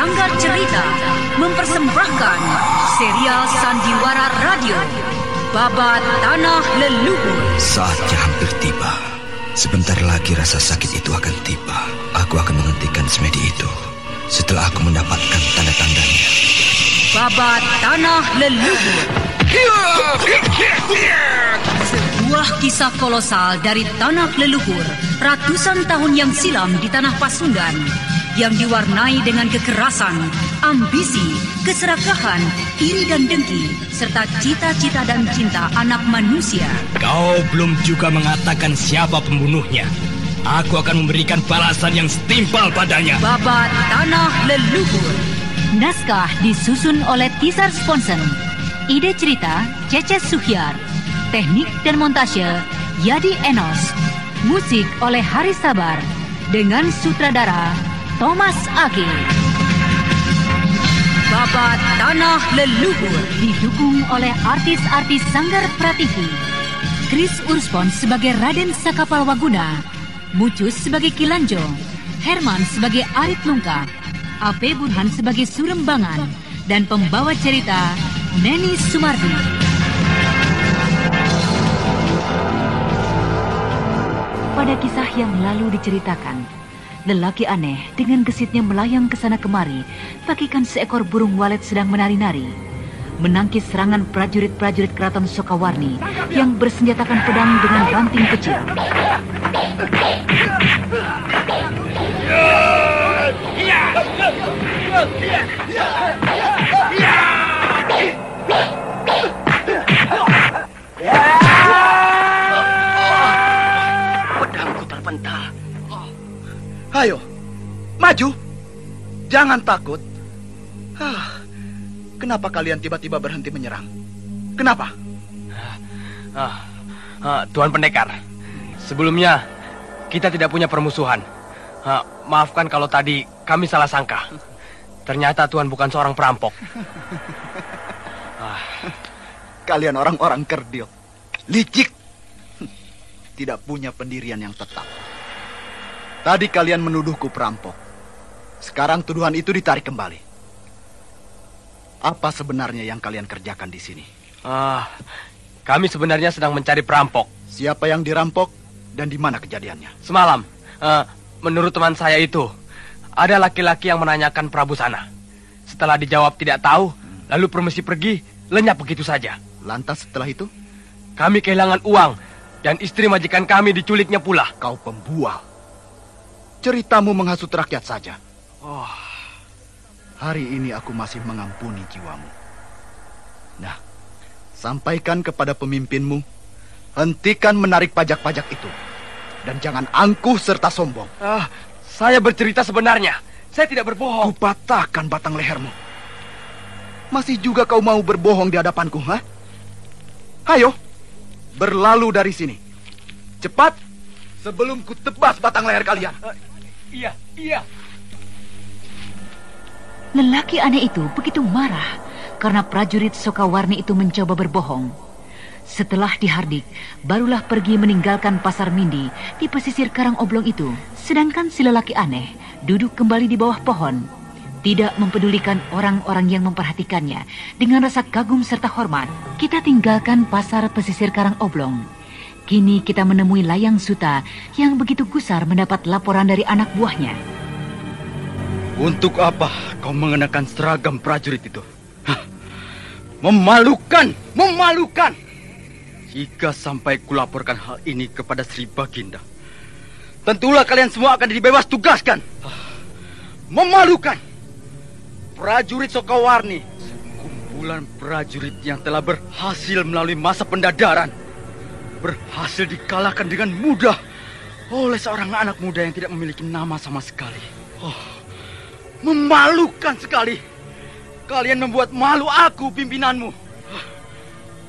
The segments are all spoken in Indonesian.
Sanggar Cerita mempersembahkan serial Sandiwara Radio Babat Tanah Leluhur. Saatnya hampir tiba. Sebentar lagi rasa sakit itu akan tiba. Aku akan menghentikan semedi itu setelah aku mendapatkan tanda-tandanya. Babat Tanah Leluhur. Sebuah kisah kolosal dari tanah leluhur ratusan tahun yang silam di tanah Pasundan yang diwarnai dengan kekerasan, ambisi, keserakahan, iri dan dengki, serta cita-cita dan cinta anak manusia. Kau belum juga mengatakan siapa pembunuhnya. Aku akan memberikan balasan yang setimpal padanya. Babat Tanah Leluhur. Naskah disusun oleh Tisar Sponsen. Ide cerita Cece Suhyar. Teknik dan montase Yadi Enos. Musik oleh Haris Sabar dengan sutradara Thomas Ake. Babat Tanah Leluhur didukung oleh artis-artis Sanggar Prativi. Chris Urspon sebagai Raden Sakapal Waguna, Mucus sebagai Kilanjo, Herman sebagai Arit Lungka, A.P. Burhan sebagai Surembangan, dan pembawa cerita Neni Sumardi. Pada kisah yang lalu diceritakan, lelaki aneh dengan gesitnya melayang ke sana kemari, bagikan seekor burung walet sedang menari-nari, menangkis serangan prajurit-prajurit keraton Sokawarni yang bersenjatakan pedang dengan ranting kecil. Pedangku terpental. Ayo, maju. Jangan takut. Kenapa kalian tiba-tiba berhenti menyerang? Kenapa? Tuan Pendekar, sebelumnya kita tidak punya permusuhan. Maafkan kalau tadi kami salah sangka. Ternyata Tuan bukan seorang perampok. Kalian orang-orang kerdil, licik, tidak punya pendirian yang tetap. Tadi kalian menuduhku perampok. Sekarang tuduhan itu ditarik kembali. Apa sebenarnya yang kalian kerjakan di sini? Kami sebenarnya sedang mencari perampok. Siapa yang dirampok dan di mana kejadiannya? Semalam, menurut teman saya itu, ada laki-laki yang menanyakan Prabu sana. Setelah dijawab tidak tahu, lalu permisi pergi, lenyap begitu saja. Lantas setelah itu? Kami kehilangan uang, dan istri majikan kami diculiknya pula. Kau pembual. Ceritamu menghasut rakyat saja. Hari ini aku masih mengampuni jiwamu. Nah, sampaikan kepada pemimpinmu, hentikan menarik pajak-pajak itu. Dan jangan angkuh serta sombong. Saya bercerita sebenarnya. Saya tidak berbohong. Kupatahkan batang lehermu. Masih juga kau mau berbohong di hadapanku, ha? Ayo, berlalu dari sini. Cepat, sebelum ku tebas batang leher kalian. Iya. Lelaki aneh itu begitu marah karena prajurit Sokawarni itu mencoba berbohong. Setelah dihardik, barulah pergi meninggalkan pasar Mindi di pesisir Karang Oblong itu. Sedangkan si lelaki aneh duduk kembali di bawah pohon, tidak mempedulikan orang-orang yang memperhatikannya dengan rasa kagum serta hormat. Kita tinggalkan pasar pesisir Karang Oblong. Kini kita menemui Layang Suta yang begitu gusar mendapat laporan dari anak buahnya. Untuk apa kau mengenakan seragam prajurit itu? Memalukan! Jika sampai kulaporkan hal ini kepada Sri Baginda, tentulah kalian semua akan dibebas tugaskan. Memalukan! Prajurit Sokawarni, kumpulan prajurit yang telah berhasil melalui masa pendadaran, berhasil dikalahkan dengan mudah oleh seorang anak muda yang tidak memiliki nama sama sekali. Memalukan sekali. Kalian membuat malu aku, pimpinanmu.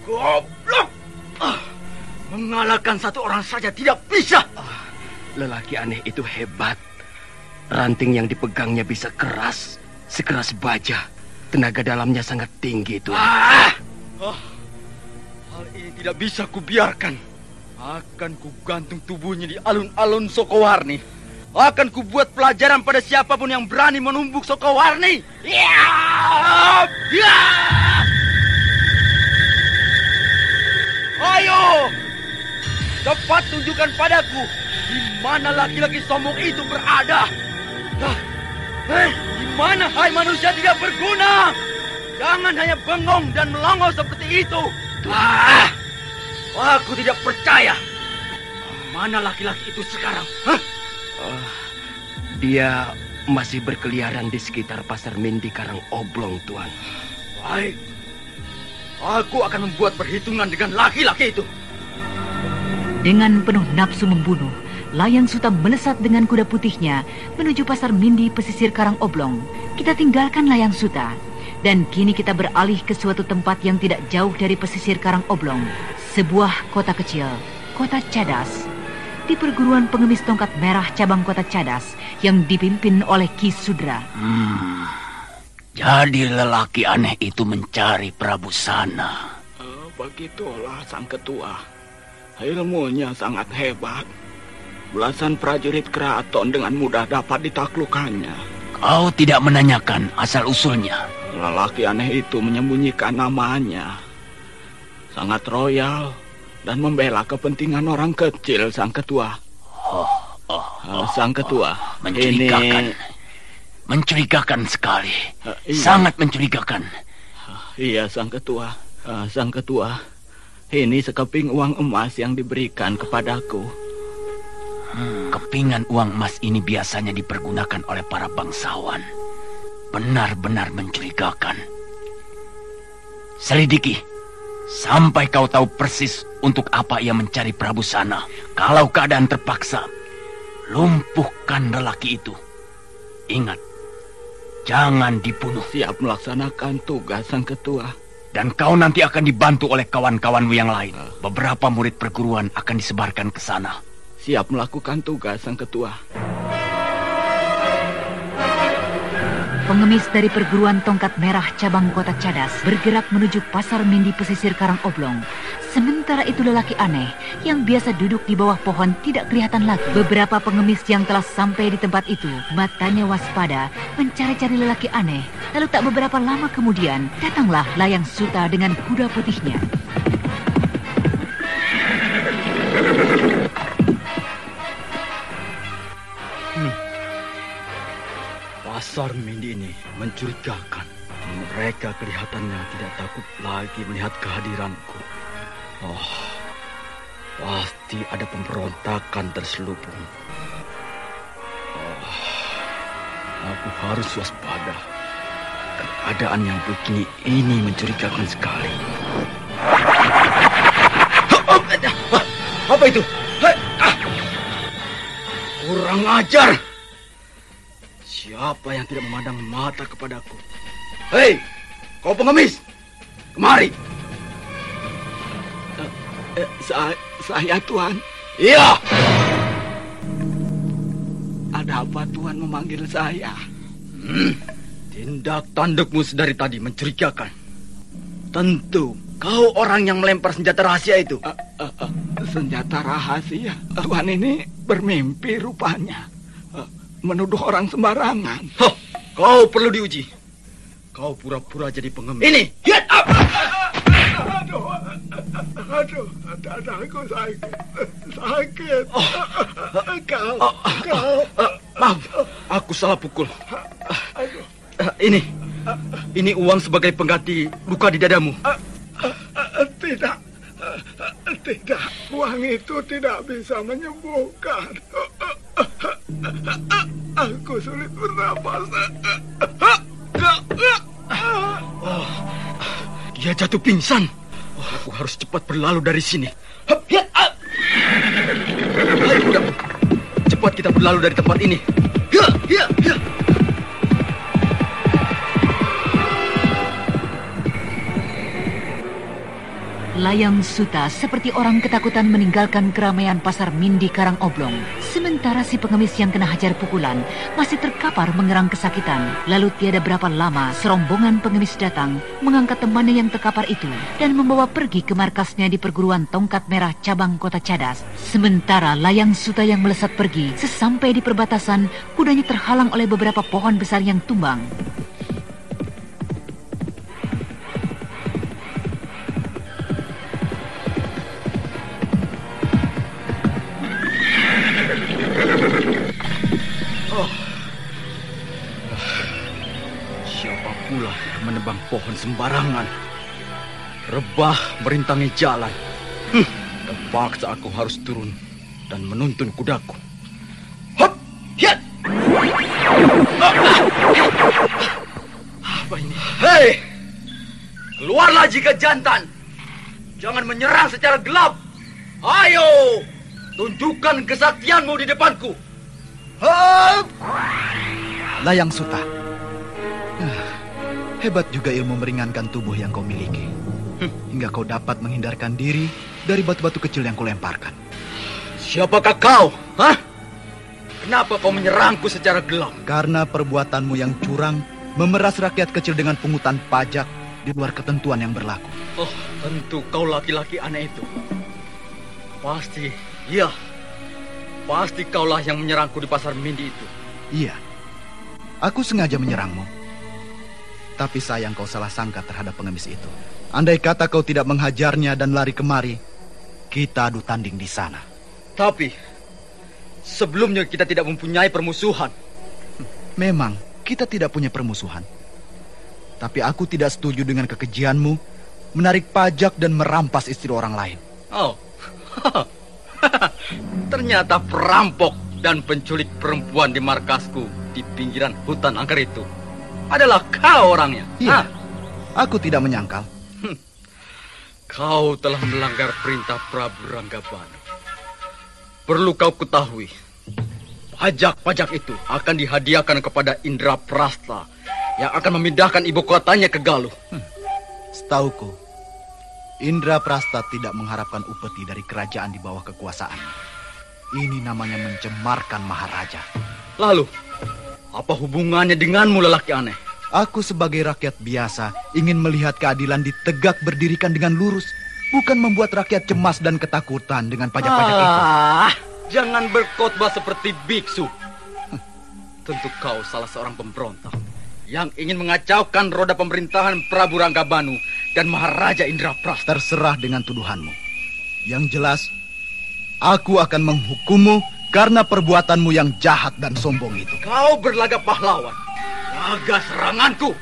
Goblok! Mengalahkan satu orang saja tidak bisa. Lelaki aneh itu hebat. Ranting yang dipegangnya bisa keras, sekeras baja. Tenaga dalamnya sangat tinggi, Tuan. Hal ini tidak bisa kubiarkan. Akan kugantung tubuhnya di alun-alun Sokawarni. akan kubuat pelajaran pada siapapun yang berani menumbuk Sokowarni. Ayo, cepat tunjukkan padaku di mana laki-laki sombong itu berada. Di mana, hai manusia tidak berguna? Jangan hanya bengong dan melongo seperti itu. Aku tidak percaya. Mana laki-laki itu sekarang? Dia masih berkeliaran di sekitar Pasar Mindi Karang Oblong, Tuan. Baik. Aku akan membuat perhitungan dengan laki-laki itu. Dengan penuh nafsu membunuh, Layang Suta melesat dengan kuda putihnya menuju Pasar Mindi pesisir Karang Oblong. Kita tinggalkan Layang Suta dan kini kita beralih ke suatu tempat yang tidak jauh dari pesisir Karang Oblong. Sebuah kota kecil, Kota Cadas. Di perguruan pengemis tongkat merah cabang Kota Cadas yang dipimpin oleh Ki Sudra. Jadi lelaki aneh itu mencari Prabu Sana. Begitulah sang ketua. Ilmunya sangat hebat. Belasan prajurit keraton dengan mudah dapat ditaklukkannya. Kau tidak menanyakan asal-usulnya. Lelaki aneh itu menyembunyikan namanya. Sangat royal dan membela kepentingan orang kecil, sang ketua. Sang ketua, mencurigakan. Mencurigakan sekali. Iya. Sangat mencurigakan. Iya, sang ketua. Sang ketua, ini sekeping uang emas yang diberikan kepadaku. Kepingan uang emas ini biasanya dipergunakan oleh para bangsawan. Benar-benar mencurigakan. Selidiki, sampai kau tahu persis untuk apa ia mencari Prabu Sana. Kalau keadaan terpaksa, lumpuhkan lelaki itu. Ingat, jangan dibunuh. Siap melaksanakan tugas, sang ketua. Dan kau nanti akan dibantu oleh kawan-kawanmu yang lain. Beberapa murid perguruan akan disebarkan ke sana. Siap melakukan tugas, sang ketua. Pengemis dari perguruan tongkat merah cabang Kota Cadas bergerak menuju Pasar Mindi pesisir Karang Oblong. Sementara itu lelaki aneh yang biasa duduk di bawah pohon tidak kelihatan lagi. Beberapa pengemis yang telah sampai di tempat itu, matanya waspada mencari-cari lelaki aneh. Lalu tak beberapa lama kemudian, datanglah Layang Suta dengan kuda putihnya. Pasar Mindi ini mencurigakan. Mereka kelihatannya tidak takut lagi melihat kehadiranku. Pasti ada pemberontakan terselubung. Aku harus waspada. Keadaan yang begini ini mencurigakan sekali. Apa itu? Kurang ajar! Siapa yang tidak memandang mata kepadaku? Hei, kau pengemis! Kemari! Saya, Tuan. Iya! Ada apa Tuan memanggil saya? Tindak tandukmu dari tadi mencurigakan. Tentu, kau orang yang melempar senjata rahasia itu. Senjata rahasia? Tuan ini bermimpi rupanya. Menuduh orang sembarangan. Kau perlu diuji. Kau pura-pura jadi pengemis. Ini, get up! Aduh, dadaku sakit. Kau. Maaf, aku salah pukul. Ini uang sebagai pengganti luka di dadamu. Tidak, uang itu tidak bisa menyembuhkan. Aku sulit bernapas. Dia jatuh pingsan. Aku harus cepat berlalu dari sini. Ayo, kudaku. Cepat kita berlalu dari tempat ini. Layang Suta seperti orang ketakutan meninggalkan keramaian pasar Mindi Karang Oblong. Sementara si pengemis yang kena hajar pukulan masih terkapar mengerang kesakitan. Lalu tiada berapa lama serombongan pengemis datang mengangkat temannya yang terkapar itu dan membawa pergi ke markasnya di perguruan Tongkat Merah cabang Kota Cadas. Sementara Layang Suta yang melesat pergi, sesampai di perbatasan kudanya terhalang oleh beberapa pohon besar yang tumbang. Siapa pula yang menebang pohon sembarangan? Rebah merintangi jalan. Terpaksa aku harus turun dan menuntun kudaku. Hop! Hiat! Apa ini? Hei! Keluarlah jika jantan. Jangan menyerang secara gelap. Ayo! Tunjukkan kesaktianmu di depanku. Hop! Layang Suta. Hebat juga ilmu meringankan tubuh yang kau miliki. Hingga kau dapat menghindarkan diri dari batu-batu kecil yang kau lemparkan. Siapakah kau? Hah? Kenapa kau menyerangku secara gelap? Karena perbuatanmu yang curang memeras rakyat kecil dengan pungutan pajak di luar ketentuan yang berlaku. Oh, tentu kau laki-laki aneh itu. Pasti, iya. Pasti kaulah yang menyerangku di pasar Mindi itu. Iya. Aku sengaja menyerangmu. Tapi sayang kau salah sangka terhadap pengemis itu. Andai kata kau tidak menghajarnya dan lari kemari, kita adu tanding di sana. Tapi, sebelumnya kita tidak mempunyai permusuhan. Memang, kita tidak punya permusuhan. Tapi aku tidak setuju dengan kekejianmu menarik pajak dan merampas istri orang lain. Oh, ternyata perampok dan penculik perempuan di markasku di pinggiran hutan angker itu adalah kau orangnya. Iya, aku tidak menyangkal. Kau telah melanggar perintah Prabu Ranggabana. Perlu kau ketahui, pajak-pajak itu akan dihadiahkan kepada Indraprasta yang akan memindahkan ibu kotanya ke Galuh. Setauku, Indraprasta tidak mengharapkan upeti dari kerajaan di bawah kekuasaan. Ini namanya mencemarkan Maharaja. Lalu, apa hubungannya denganmu, lelaki aneh? Aku sebagai rakyat biasa ingin melihat keadilan ditegak berdirikan dengan lurus, bukan membuat rakyat cemas dan ketakutan dengan pajak-pajak itu. Jangan berkhotbah seperti biksu. Tentu kau salah seorang pemberontak yang ingin mengacaukan roda pemerintahan Prabu Ranggabanu dan Maharaja Indraprasta. Terserah dengan tuduhanmu. Yang jelas, aku akan menghukummu karena perbuatanmu yang jahat dan sombong itu. Kau berlagak pahlawan. Jaga seranganku.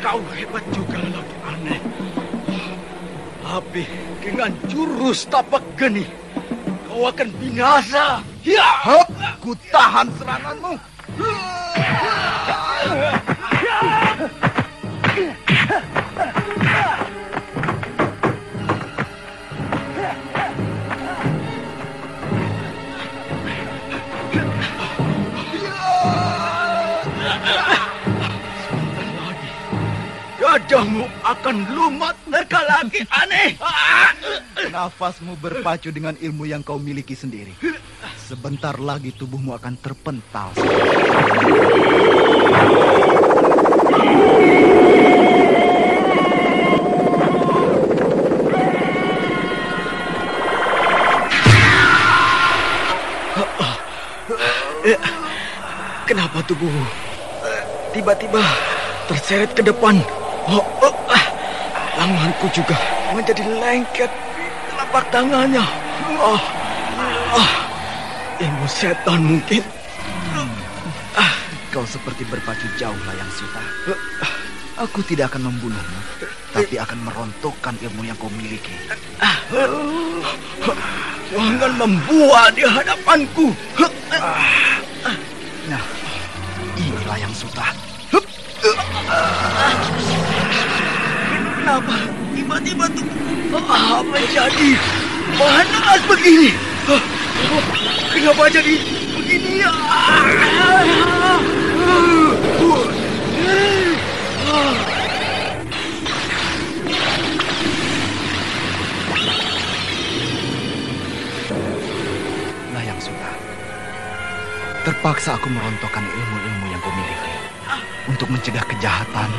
Kau hebat juga, lelaki aneh. Tapi dengan jurus tapak geni, kau akan binasa. Ya, Ku tahan seranganmu. Gajahmu akan lumat, lelaki aneh. Nafasmu berpacu dengan ilmu yang kau miliki sendiri. Sebentar lagi tubuhmu akan terpental. Kenapa tubuhmu tiba-tiba terseret ke depan? Lenganku juga menjadi lengket di telapak tangannya. Ilmu setan mungkin. Kau seperti berpacu jauh, Layang Suta. Aku tidak akan membunuhmu, tapi akan merontokkan ilmu yang kau miliki. Jangan membuat di hadapanku. Nah, Layang Suta. Kenapa tiba-tiba tubuhku menjadi panas begini? Kenapa jadi begini? Layang Suta, terpaksa aku merontokkan ilmu-ilmu yang kau miliki untuk mencegah kejahatan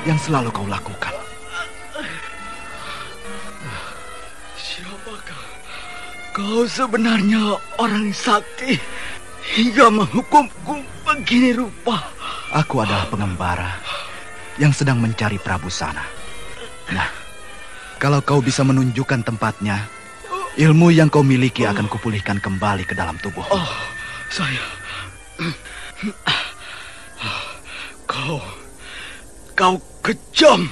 yang selalu kau lakukan. Siapakah kau sebenarnya, orang sakti, hingga menghukumku begini rupa? Aku adalah pengembara yang sedang mencari Prabu Sana. Nah, kalau kau bisa menunjukkan tempatnya, ilmu yang kau miliki akan kupulihkan kembali ke dalam tubuhmu. Saya... Kau kejam.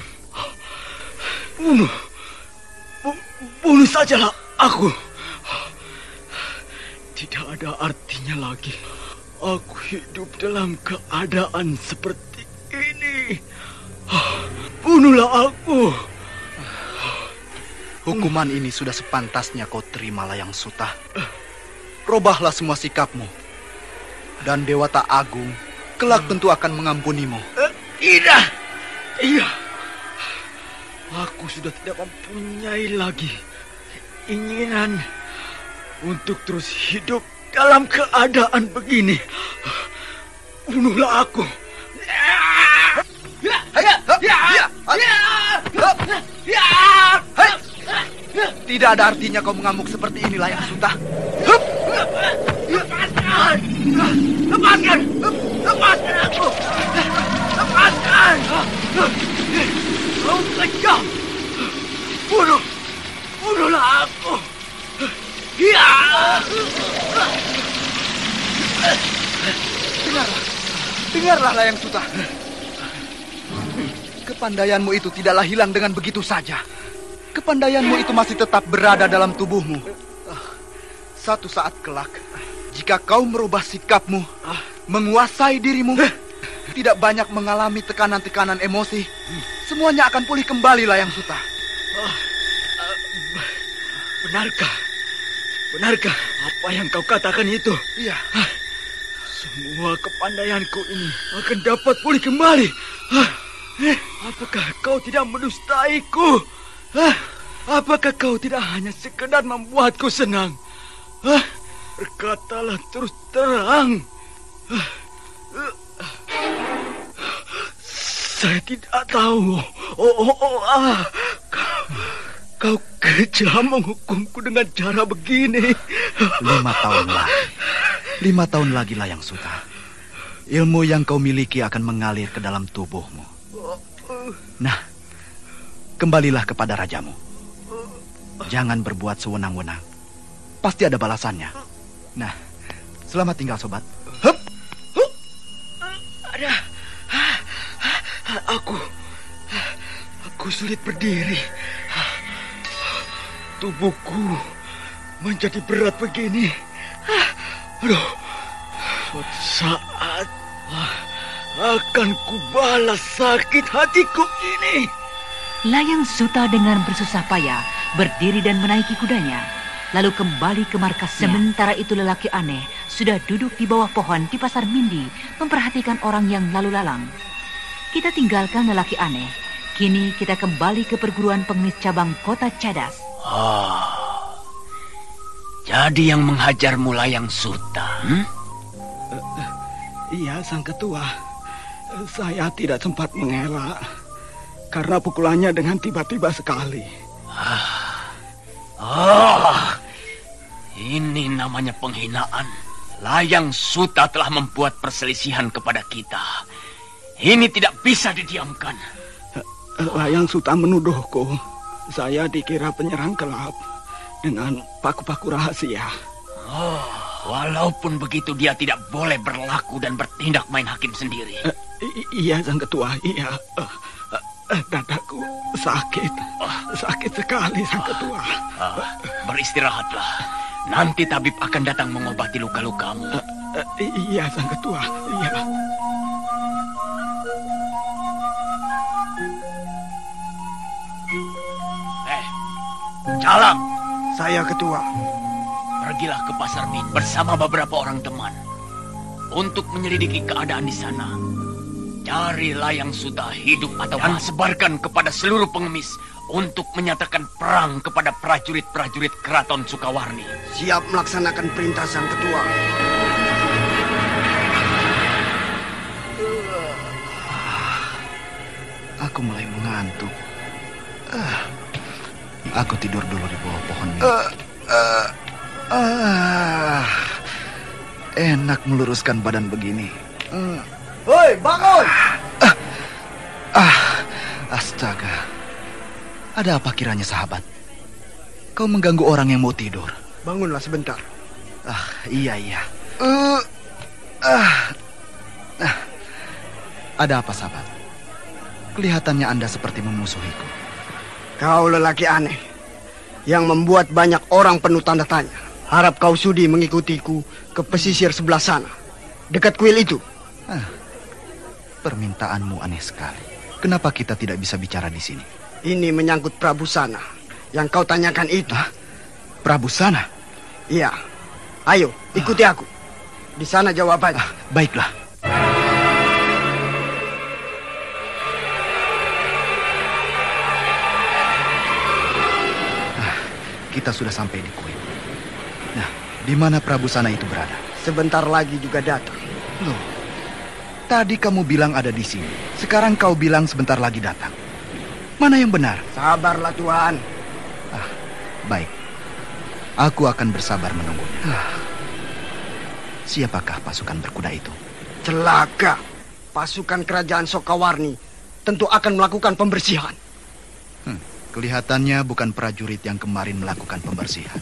Bunuh sajalah aku. Tidak ada artinya lagi aku hidup dalam keadaan seperti ini. Bunuhlah aku. Hukuman ini sudah sepantasnya kau terima, Layang Suta. Robahlah semua sikapmu, dan Dewata Agung kelak tentu akan mengampunimu. Tidak. Iya. Aku sudah tidak mempunyai lagi keinginan untuk terus hidup dalam keadaan begini. Bunuhlah aku. Tidak ada artinya kau mengamuk seperti ini, Layang Suta. Lepaskan! Lepaskan! Lepaskan aku! Lepaskan! Kau kejam! Bunuhlah aku! Dengarlah Layang Suta. Kepandaianmu itu tidaklah hilang dengan begitu saja. Kepandaianmu itu masih tetap berada dalam tubuhmu. Satu saat kelak, jika kau merubah sikapmu, menguasai dirimu, tidak banyak mengalami tekanan-tekanan emosi, semuanya akan pulih kembali, Layang Suta. Benarkah? Benarkah apa yang kau katakan itu? Iya. Semua kepandaianku ini akan dapat pulih kembali. Apakah kau tidak mendustaiku? Apakah kau tidak hanya sekedar membuatku senang? Berkatalah terus terang. Saya tidak tahu. Kau kejam menghukumku dengan cara begini. 5 tahun lagi. 5 tahun lagi, Layang Suta. Ilmu yang kau miliki akan mengalir ke dalam tubuhmu. Nah, kembalilah kepada rajamu. Jangan berbuat sewenang-wenang. Pasti ada balasannya. Nah, selamat tinggal, sobat. Hup! Aku sulit berdiri. Tubuhku menjadi berat begini. Aduh, suatu saat akan kubalas sakit hatiku ini. Layang Suta dengan bersusah payah berdiri dan menaiki kudanya, lalu kembali ke markasnya. Sementara itu lelaki aneh sudah duduk di bawah pohon di Pasar Mindi memperhatikan orang yang lalu lalang. Kita tinggalkan lelaki aneh. Kini kita kembali ke perguruan pengemis cabang Kota Cadas. Jadi yang menghajarmu Layang Suta? Iya, Sang Ketua. Saya tidak sempat mengelak karena pukulannya dengan tiba-tiba sekali. Ini namanya penghinaan. Layang Suta telah membuat perselisihan kepada kita. Ini tidak bisa didiamkan. Layang Suta menuduhku. Saya dikira penyerang gelap dengan paku-paku rahasia. Walaupun begitu dia tidak boleh berlaku dan bertindak main hakim sendiri. Iya, Sang Ketua, iya. Dadaku sakit. Sakit sekali, Sang Ketua. Beristirahatlah. Nanti tabib akan datang mengobati luka-lukamu. Iya, Sang Ketua, iya. Calang, Saya ketua. pergilah ke Pasar Minggu bersama beberapa orang teman untuk menyelidiki keadaan di sana. Carilah yang sudah hidup atau sebarkan kepada seluruh pengemis untuk menyatakan perang kepada prajurit-prajurit Keraton Sukawarni. Siap melaksanakan perintah sang ketua. Aku mulai mengantuk. Aku tidur dulu di bawah pohon ini. Enak meluruskan badan begini. Hoi, bangun! Astaga. Ada apa kiranya, sahabat? Kau mengganggu orang yang mau tidur. Bangunlah sebentar. Iya. Ada apa, sahabat? Kelihatannya Anda seperti memusuhiku. Kau lelaki aneh yang membuat banyak orang penuh tanda tanya. Harap kau sudi mengikutiku ke pesisir sebelah sana, dekat kuil itu. Permintaanmu aneh sekali. Kenapa kita tidak bisa bicara di sini? Ini menyangkut Prabu Sana yang kau tanyakan itu. Prabu Sana? Iya. Ayo, ikuti aku. Di sana jawabannya. Baiklah. Kita sudah sampai di kuil. Nah, di mana Prabu Sana itu berada? Sebentar lagi juga datang. Loh, tadi kamu bilang ada di sini. Sekarang kau bilang sebentar lagi datang. Mana yang benar? Sabarlah Tuhan. Baik. Aku akan bersabar menunggu. Siapakah pasukan berkuda itu? Celaka. Pasukan kerajaan Sokawarni tentu akan melakukan pembersihan. Kelihatannya bukan prajurit yang kemarin melakukan pembersihan.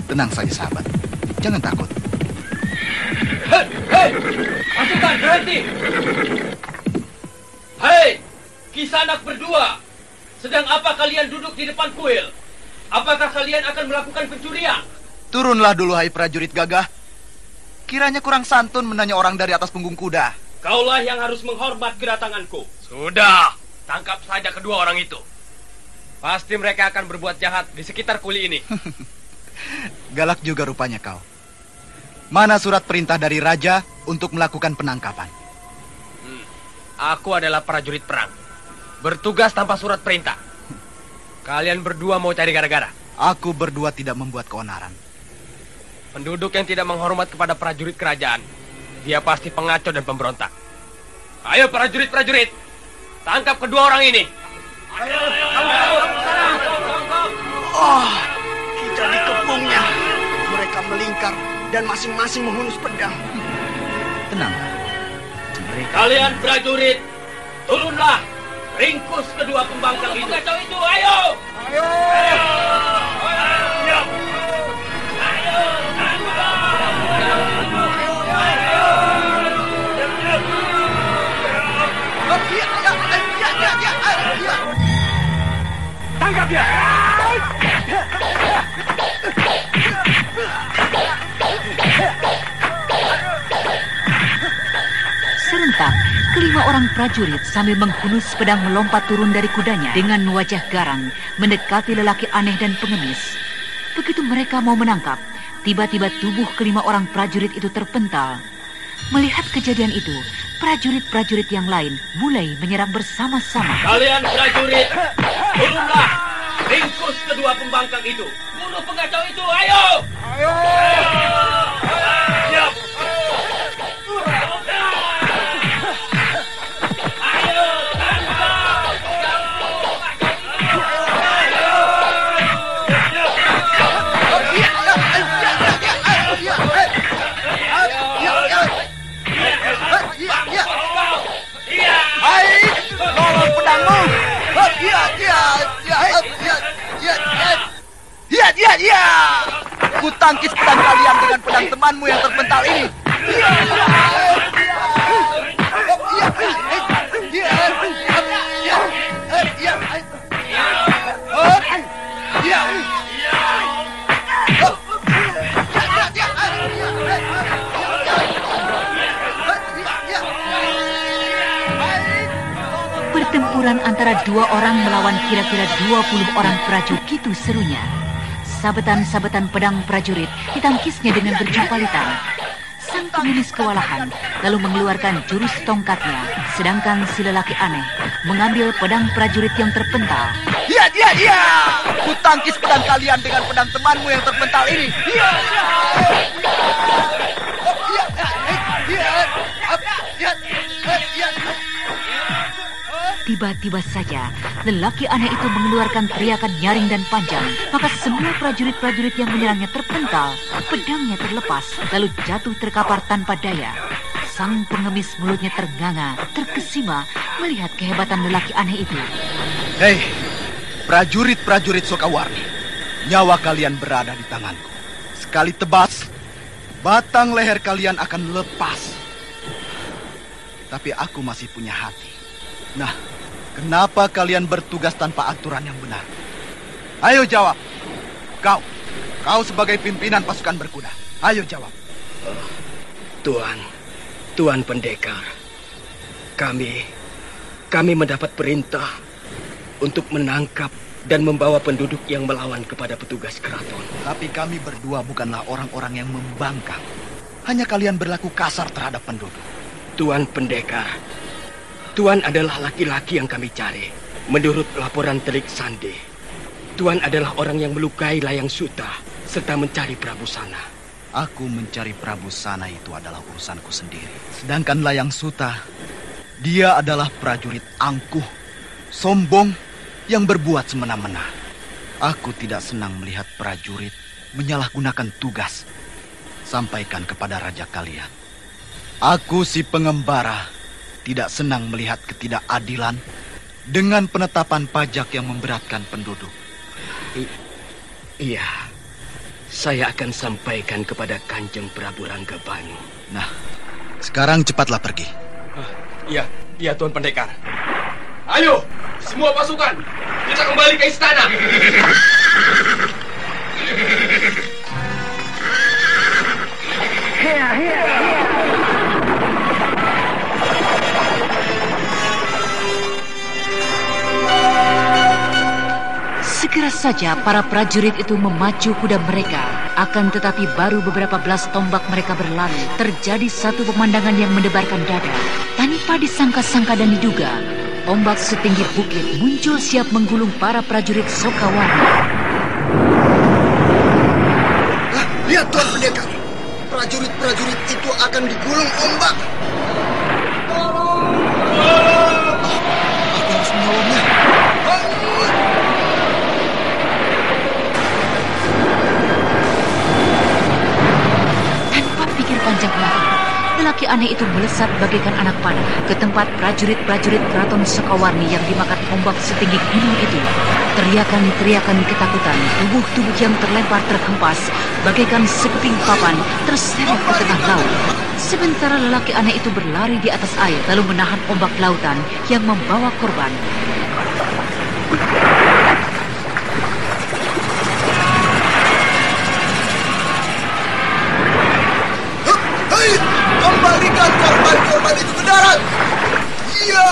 Tenang saja, sahabat. Jangan takut. Hei, pasukan berhenti. Hei, Kisanak berdua. Sedang apa kalian duduk di depan kuil? Apakah kalian akan melakukan pencurian? Turunlah dulu, hai prajurit gagah. Kiranya kurang santun menanya orang dari atas punggung kuda. Kaulah yang harus menghormat kedatanganku. Sudah, tangkap saja kedua orang itu. Pasti mereka akan berbuat jahat di sekitar kuil ini. Galak juga rupanya kau. Mana surat perintah dari raja untuk melakukan penangkapan? Aku adalah prajurit perang, bertugas tanpa surat perintah. Kalian berdua mau cari gara-gara? Aku berdua tidak membuat keonaran. Penduduk yang tidak menghormat kepada prajurit kerajaan, dia pasti pengacau dan pemberontak. Ayo prajurit-prajurit, tangkap kedua orang ini. Kita dikepungnya. Mereka melingkar dan masing-masing menghunus pedang. Tenanglah. Kalian prajurit, turunlah. Ringkus kedua pembangkang itu. Pengacau itu, ayo! Ayo! Tangkap dia! Serentak, kelima orang prajurit sambil menghunus pedang melompat turun dari kudanya dengan wajah garang mendekati lelaki aneh dan pengemis. Begitu mereka mau menangkap, tiba-tiba tubuh kelima orang prajurit itu terpental. Melihat kejadian itu, prajurit-prajurit yang lain mulai menyerang bersama-sama. Kalian prajurit, turunlah. Ringkus kedua pembangkang itu. Bunuh pengacau itu, ayo! Ayo! Siap! Ya! Ku tangkis pedang kalian dengan pedang temanmu yang terpental ini. Pertempuran antara dua orang melawan kira-kira 20 orang prajurit, gitu serunya. Sabetan-sabetan pedang prajurit ditangkisnya dengan berjumpalitan. Sang pengemis kewalahan lalu mengeluarkan jurus tongkatnya, sedangkan si lelaki aneh mengambil pedang prajurit yang terpental. Iya, iya, iya. Ku tangkis pedang kalian dengan pedang temanmu yang terpental ini. Iya, iya. Tiba-tiba saja, lelaki aneh itu mengeluarkan teriakan nyaring dan panjang. Maka semua prajurit-prajurit yang menyerangnya terpental, pedangnya terlepas, lalu jatuh terkapar tanpa daya. Sang pengemis mulutnya ternganga, terkesima melihat kehebatan lelaki aneh itu. Hei, prajurit-prajurit Sokawarni, nyawa kalian berada di tanganku. Sekali tebas, batang leher kalian akan lepas. Tapi aku masih punya hati. Nah, kenapa kalian bertugas tanpa aturan yang benar? Ayo jawab. Kau sebagai pimpinan pasukan berkuda. Ayo jawab. Tuan Pendekar. Kami mendapat perintah untuk menangkap dan membawa penduduk yang melawan kepada petugas keraton. Tapi kami berdua bukanlah orang-orang yang membangkang. Hanya kalian berlaku kasar terhadap penduduk. Tuan Pendekar, Tuan adalah laki-laki yang kami cari. Menurut laporan Telik Sandi, Tuan adalah orang yang melukai Layang Suta serta mencari Prabu Sana. Aku mencari Prabu Sana itu adalah urusanku sendiri. Sedangkan Layang Suta, dia adalah prajurit angkuh, sombong, yang berbuat semena-mena. Aku tidak senang melihat prajurit menyalahgunakan tugas. Sampaikan kepada raja kalian. Aku si pengembara tidak senang melihat ketidakadilan dengan penetapan pajak yang memberatkan penduduk. Iya, saya akan sampaikan kepada Kanjeng Prabu Ranggabanu. Nah, sekarang cepatlah pergi. Iya Tuan Pendekar. Ayo, semua pasukan, kita kembali ke istana. Segera saja para prajurit itu memacu kuda mereka. Akan tetapi baru beberapa belas tombak mereka berlalu, terjadi satu pemandangan yang mendebarkan dada. Tanpa disangka-sangka dan diduga, ombak setinggi bukit muncul siap menggulung para prajurit Sokawarni. Lihat Tuan Pendekar, prajurit-prajurit itu akan digulung ombak. Aku harus menolongnya. Tanpa pikir panjang lagi, lelaki aneh itu melesat bagaikan anak panah ke tempat prajurit-prajurit keraton Sokawarni yang dimakan ombak setinggi gunung itu. Teriakan-teriakan ketakutan, tubuh-tubuh yang terlempar terhempas bagaikan sekeping papan terseret ke tengah laut. Sementara lelaki aneh itu berlari di atas air lalu menahan ombak lautan yang membawa korban. Hei, kembalikan korban-korban itu ke darat. Ya!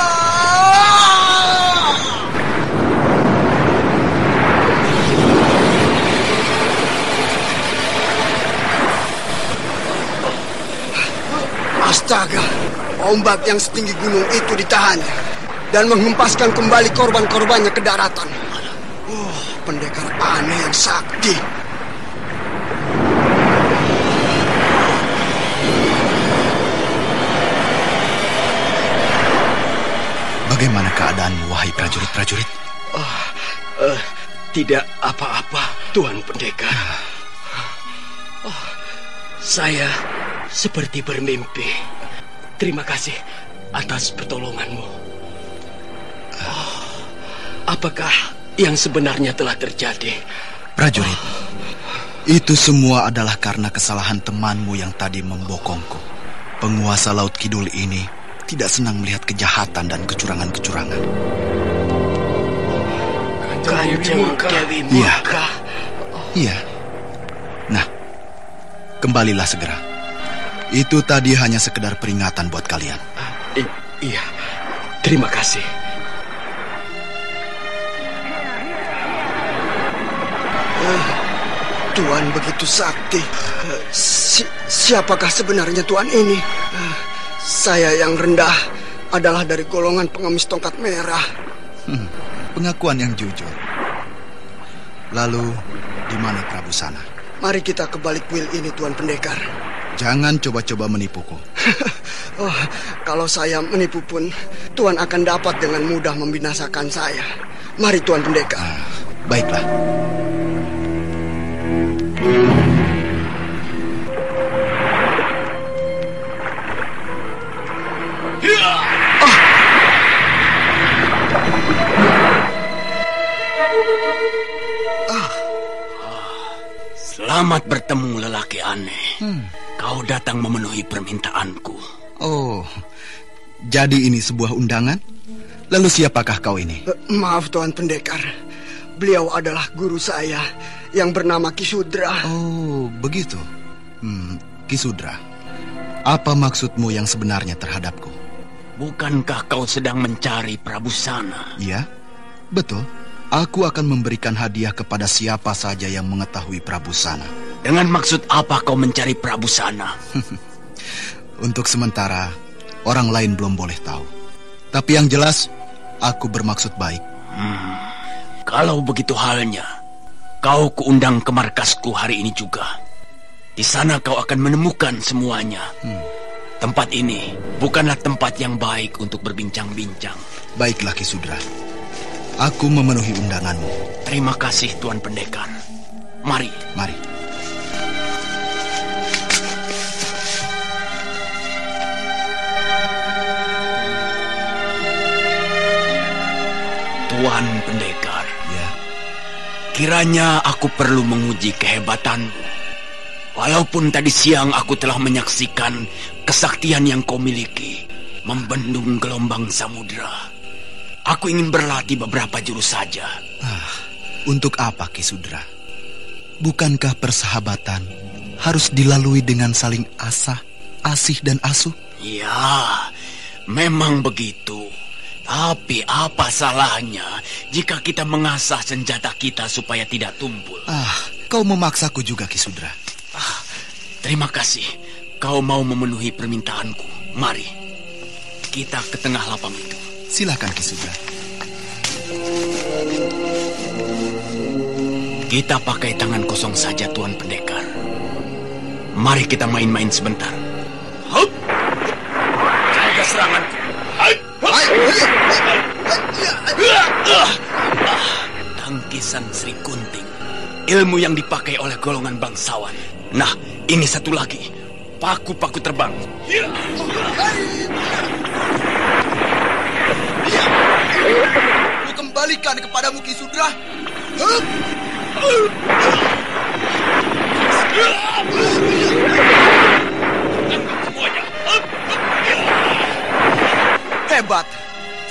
Astaga, ombak yang setinggi gunung itu ditahannya dan menghempaskan kembali korban-korbannya ke daratan. Pendekar aneh yang sakti. Bagaimana keadaanmu, wahai prajurit-prajurit? Tidak apa-apa, Tuan Pendekar. Saya seperti bermimpi. Terima kasih atas pertolonganmu. Apakah yang sebenarnya telah terjadi? Prajurit, itu semua adalah karena kesalahan temanmu yang tadi membokongku. Penguasa Laut Kidul ini tidak senang melihat kejahatan dan kecurangan-kecurangan. Kanjeng Dewi Murka. Iya. Nah, kembalilah segera. Itu tadi hanya sekedar peringatan buat kalian. Iya, terima kasih. Tuan begitu sakti. Siapakah sebenarnya Tuan ini? Saya yang rendah adalah dari golongan pengemis tongkat merah. Pengakuan yang jujur. Lalu, di mana Prabu Sana? Mari kita ke balik kuil ini, Tuan Pendekar. Jangan coba-coba menipuku. Kalau saya menipu pun, Tuan akan dapat dengan mudah membinasakan saya. Mari, Tuan Pendekar. Baiklah. Selamat bertemu, lelaki aneh. Kau datang memenuhi permintaanku. Oh, jadi ini sebuah undangan? Lalu siapakah kau ini? Maaf, Tuan Pendekar. Beliau adalah guru saya yang bernama Kisudra. Oh, begitu. Kisudra, apa maksudmu yang sebenarnya terhadapku? Bukankah kau sedang mencari Prabu Sana? Iya, betul. Aku akan memberikan hadiah kepada siapa saja yang mengetahui Prabu Sana. Dengan maksud apa kau mencari Prabu Sana? Untuk sementara, orang lain belum boleh tahu. Tapi yang jelas, aku bermaksud baik. Kalau begitu halnya, kau kuundang ke markasku hari ini juga. Di sana kau akan menemukan semuanya. Tempat ini bukanlah tempat yang baik untuk berbincang-bincang. Baiklah, Kisudra. Aku memenuhi undanganmu. Terima kasih, Tuan Pendekar. Mari. Mari. Tuan Pendekar. Ya. Kiranya aku perlu menguji kehebatanmu. Walaupun tadi siang aku telah menyaksikan kesaktian yang kau miliki, membendung gelombang samudera. Aku ingin berlatih beberapa jurus saja. Untuk apa, Kisudra? Bukankah persahabatan harus dilalui dengan saling asih dan asuh? Ya, memang begitu. Tapi apa salahnya jika kita mengasah senjata kita supaya tidak tumpul? Kau memaksaku juga, Kisudra. Terima kasih. Kau mau memenuhi permintaanku. Mari, kita ke tengah lapang itu. Silakan, Kisudra. Kita pakai tangan kosong saja, Tuan Pendekar. Mari kita main-main sebentar. Hup! Jaga seranganku. Tangkisan Sri Kunting. Ilmu yang dipakai oleh golongan bangsawan. Nah, ini satu lagi. Paku-paku terbang. Kembalikan kepadamu, Kisudra. Hebat,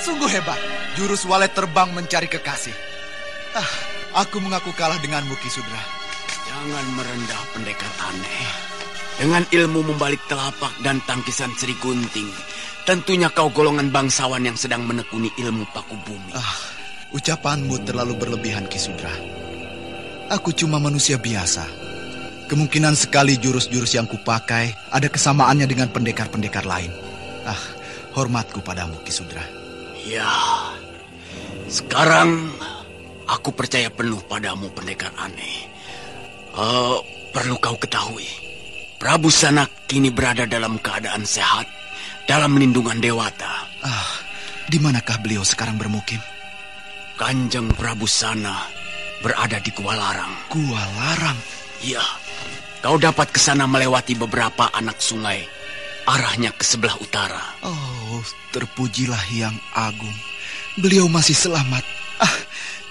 sungguh hebat. Jurus walet terbang mencari kekasih. Aku mengaku kalah denganmu, Kisudra. Jangan merendah, pendekar aneh. Dengan ilmu membalik telapak dan tangkisan Sri Gunting, tentunya kau golongan bangsawan yang sedang menekuni ilmu paku bumi. Ucapanmu terlalu berlebihan, Kisudra. Aku cuma manusia biasa. Kemungkinan sekali jurus-jurus yang kupakai ada kesamaannya dengan pendekar-pendekar lain. Hormatku padamu, Kisudra. Ya, sekarang aku percaya penuh padamu, pendekar aneh. Perlu kau ketahui, Prabu Sana kini berada dalam keadaan sehat, dalam lindungan Dewata. Di manakah beliau sekarang bermukim? Kanjeng Prabu Sana berada di Gua Larang. Gua Larang? Ya, kau dapat ke sana melewati beberapa anak sungai, arahnya ke sebelah utara. Oh, terpujilah Yang Agung. Beliau masih selamat.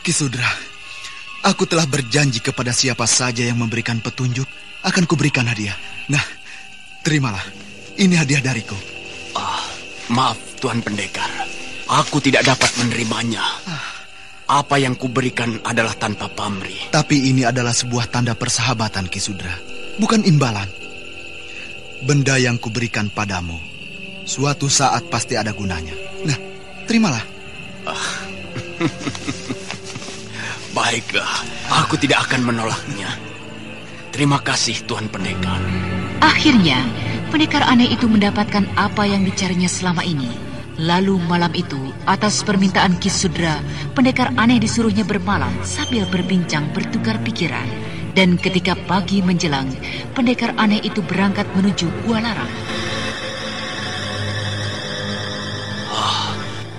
Kisudra, aku telah berjanji kepada siapa saja yang memberikan petunjuk, akan kuberikan hadiah. Nah, terimalah. Ini hadiah dariku. Maaf, Tuan Pendekar. Aku tidak dapat menerimanya. Apa yang kuberikan adalah tanpa pamrih. Tapi ini adalah sebuah tanda persahabatan, Kisudra. Bukan imbalan. Benda yang kuberikan padamu, suatu saat pasti ada gunanya. Nah, terimalah. Baiklah, aku tidak akan menolaknya. Terima kasih, Tuan Pendekar. Akhirnya, pendekar aneh itu mendapatkan apa yang dicarinya selama ini. Lalu malam itu, atas permintaan Ki Sudra, pendekar aneh disuruhnya bermalam sambil berbincang bertukar pikiran. Dan ketika pagi menjelang, pendekar aneh itu berangkat menuju Gua Larang.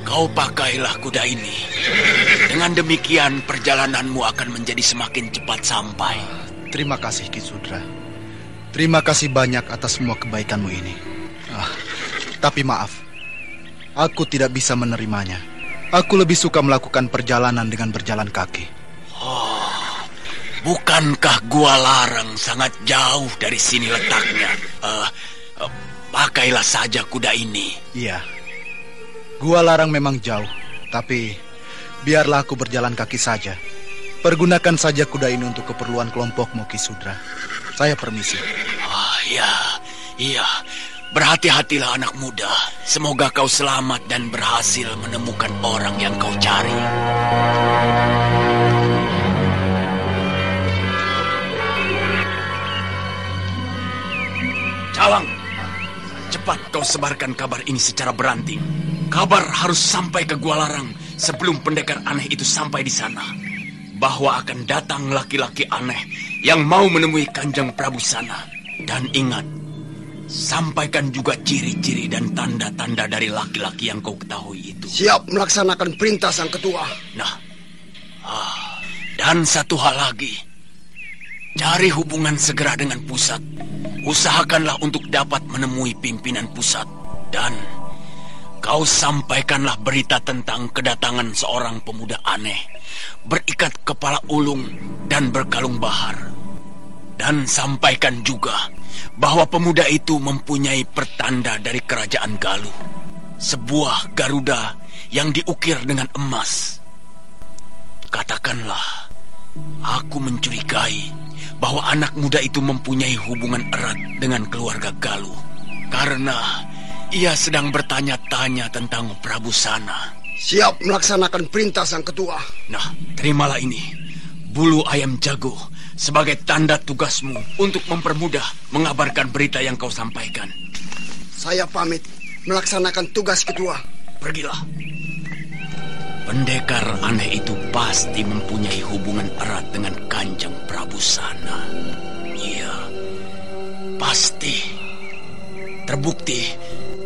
Kau pakailah kuda ini. Dengan demikian, perjalananmu akan menjadi semakin cepat sampai. Terima kasih, Ki Sudra. Terima kasih banyak atas semua kebaikanmu ini. Tapi maaf, aku tidak bisa menerimanya. Aku lebih suka melakukan perjalanan dengan berjalan kaki. Bukankah Gua Larang sangat jauh dari sini letaknya? Pakailah saja kuda ini. Iya, Gua Larang memang jauh, tapi biarlah aku berjalan kaki saja. Pergunakan saja kuda ini untuk keperluan kelompokmu, Ki Sudra. Saya permisi. Iya. Berhati-hatilah anak muda. Semoga kau selamat dan berhasil menemukan orang yang kau cari. Cawang, cepat kau sebarkan kabar ini secara beranting. Kabar harus sampai ke Gua Larang sebelum pendekar aneh itu sampai di sana. Bahwa akan datang laki-laki aneh yang mau menemui Kanjeng Prabu sana. Dan ingat, sampaikan juga ciri-ciri dan tanda-tanda dari laki-laki yang kau ketahui itu. Siap melaksanakan perintah Sang Ketua. Dan satu hal lagi. Cari hubungan segera dengan pusat. Usahakanlah untuk dapat menemui pimpinan pusat. Dan kau sampaikanlah berita tentang kedatangan seorang pemuda aneh, berikat kepala ulung dan berkalung bahar. Dan sampaikan juga bahwa pemuda itu mempunyai pertanda dari kerajaan Galuh. Sebuah Garuda yang diukir dengan emas. Katakanlah, aku mencurigai bahwa anak muda itu mempunyai hubungan erat dengan keluarga Galuh. Karena ia sedang bertanya-tanya tentang Prabu Sana. Siap melaksanakan perintah Sang Ketua. Terimalah ini, bulu ayam jago, sebagai tanda tugasmu untuk mempermudah mengabarkan berita yang kau sampaikan. Saya pamit melaksanakan tugas Ketua. Pergilah. Pendekar aneh itu pasti mempunyai hubungan erat dengan Kanjeng Prabu Sana. Iya, pasti. Terbukti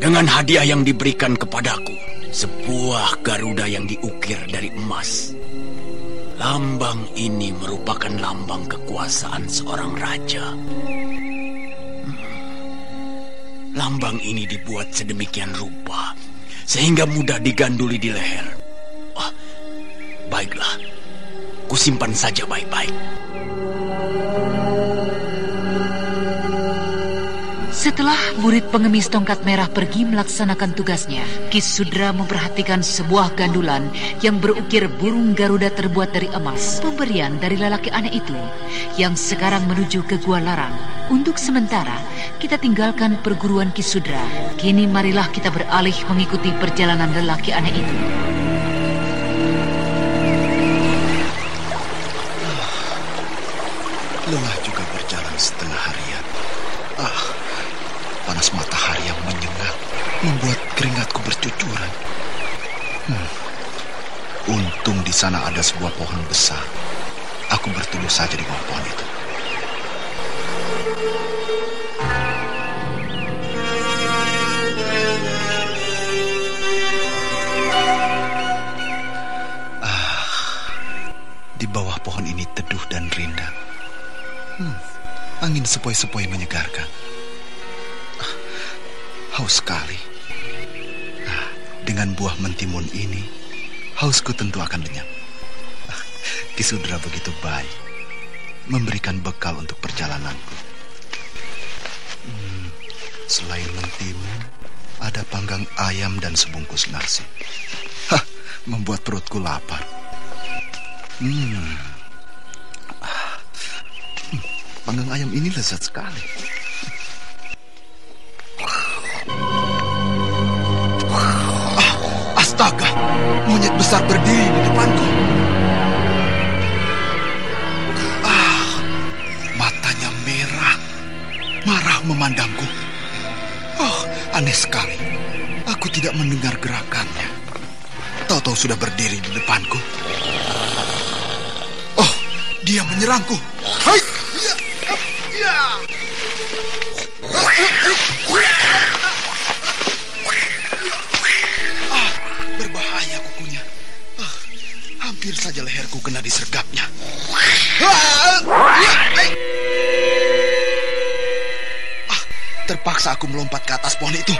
dengan hadiah yang diberikan kepadaku, sebuah Garuda yang diukir dari emas. Lambang ini merupakan lambang kekuasaan seorang raja. Lambang ini dibuat sedemikian rupa sehingga mudah diganduli di leher. Baiklah, kusimpan saja baik-baik. Setelah murid pengemis tongkat merah pergi melaksanakan tugasnya, Ki Sudra memperhatikan sebuah gandulan yang berukir burung Garuda terbuat dari emas, pemberian dari lelaki aneh itu, yang sekarang menuju ke Gua Larang. Untuk sementara, kita tinggalkan perguruan Ki Sudra. Kini marilah kita beralih mengikuti perjalanan lelaki aneh itu. Lelah juga berjalan setengah harian. Panas matahari yang menyengat membuat keringatku bercucuran. Untung di sana ada sebuah pohon besar. Aku berteduh saja di bawah pohon itu. Di bawah pohon ini teduh dan rindang. Angin sepoi-sepoi menyegarkan. Haus sekali. Dengan buah mentimun ini, hausku tentu akan lenyap. Ki Sudra begitu baik, memberikan bekal untuk perjalananku. Selain mentimun, ada panggang ayam dan sebungkus nasi. Membuat perutku lapar. Panggang ayam ini lezat sekali. Astaga, monyet besar berdiri di depanku. memandangku. Oh, aneh sekali. Aku tidak mendengar gerakannya. Tahu-tahu sudah berdiri di depanku. Oh, dia menyerangku. Hai! Ya! Ya! Berbahaya kukunya. Hampir saja leherku kena disergapnya. Terpaksa aku melompat ke atas pohon itu.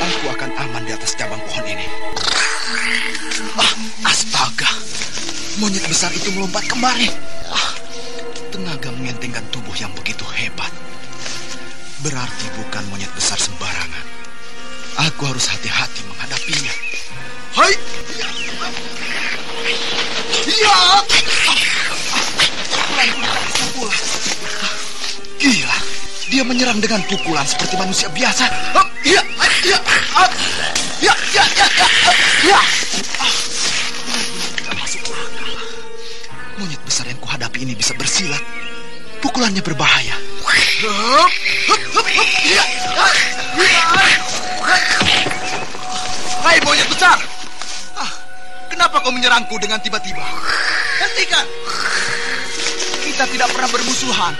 Aku akan aman di atas cabang pohon ini. Astaga, monyet besar itu melompat kemari. Tenaga mengentengkan tubuh yang begitu hebat. Berarti bukan monyet besar sembarangan. Aku harus hati-hati menghadapinya. Hai! Ya! Gila, dia menyerang dengan pukulan seperti manusia biasa. Ya! Ya! Ya! Ya! Ya! Tidak masuk akal. Monyet besar yang kuhadapi ini bisa bersilat. Pukulannya berbahaya. Hai monyet besar, kenapa kau menyerangku dengan tiba-tiba? Hentikan! Kita tidak pernah bermusuhan.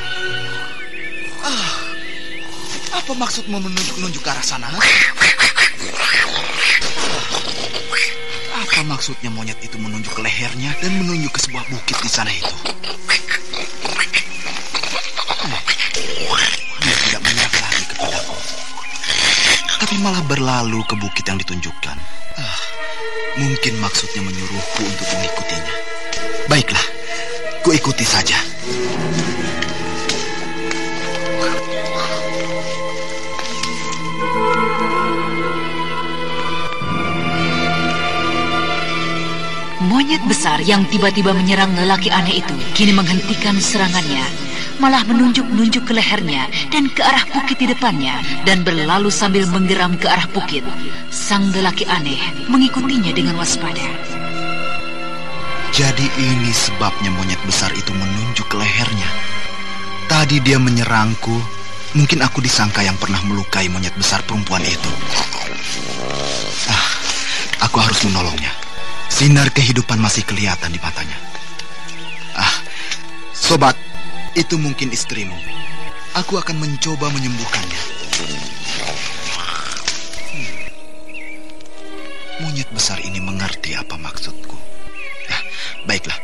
Apa maksudmu menunjuk-nunjuk ke arah sana? Apa maksudnya monyet itu menunjuk ke lehernya dan menunjuk ke sebuah bukit di sana itu? Dia tidak menyerang lagi kepadaku, tapi malah berlalu ke bukit yang ditunjukkan. Mungkin maksudnya menyuruhku untuk mengikutinya. Baiklah, ku ikuti saja. Monyet besar yang tiba-tiba menyerang lelaki aneh itu kini menghentikan serangannya, malah menunjuk-nunjuk ke lehernya dan ke arah bukit di depannya dan berlalu sambil menggeram ke arah bukit. Sang lelaki aneh mengikutinya dengan waspada. Jadi ini sebabnya monyet besar itu menunjuk ke lehernya. Tadi dia menyerangku. Mungkin aku disangka yang pernah melukai monyet besar perempuan itu. Aku harus menolongnya. Sinar kehidupan masih kelihatan di matanya. Sobat, itu mungkin istrimu. Aku akan mencoba menyembuhkannya. Monyet besar ini mengerti apa maksudku. Baiklah,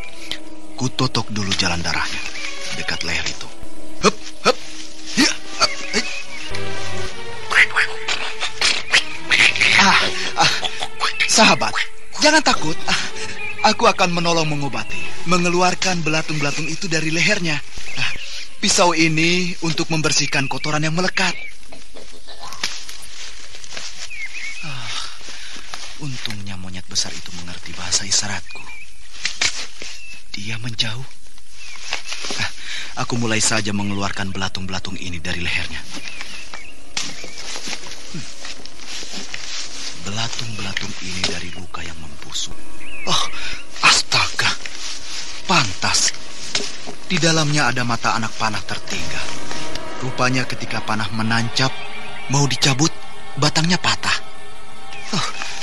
ku totok dulu jalan darahnya dekat leher itu. Hup, hup, ya, hup, sahabat, jangan takut. Aku akan menolong mengobati, mengeluarkan belatung-belatung itu dari lehernya. Pisau ini untuk membersihkan kotoran yang melekat. Untungnya monyet besar itu mengerti bahasa isyaratku. Dia menjauh. Aku mulai saja mengeluarkan belatung-belatung ini dari lehernya. Belatung-belatung ini dari luka yang membusuk. Astaga. Pantas. Di dalamnya ada mata anak panah tertinggal. Rupanya ketika panah menancap, mau dicabut, batangnya patah.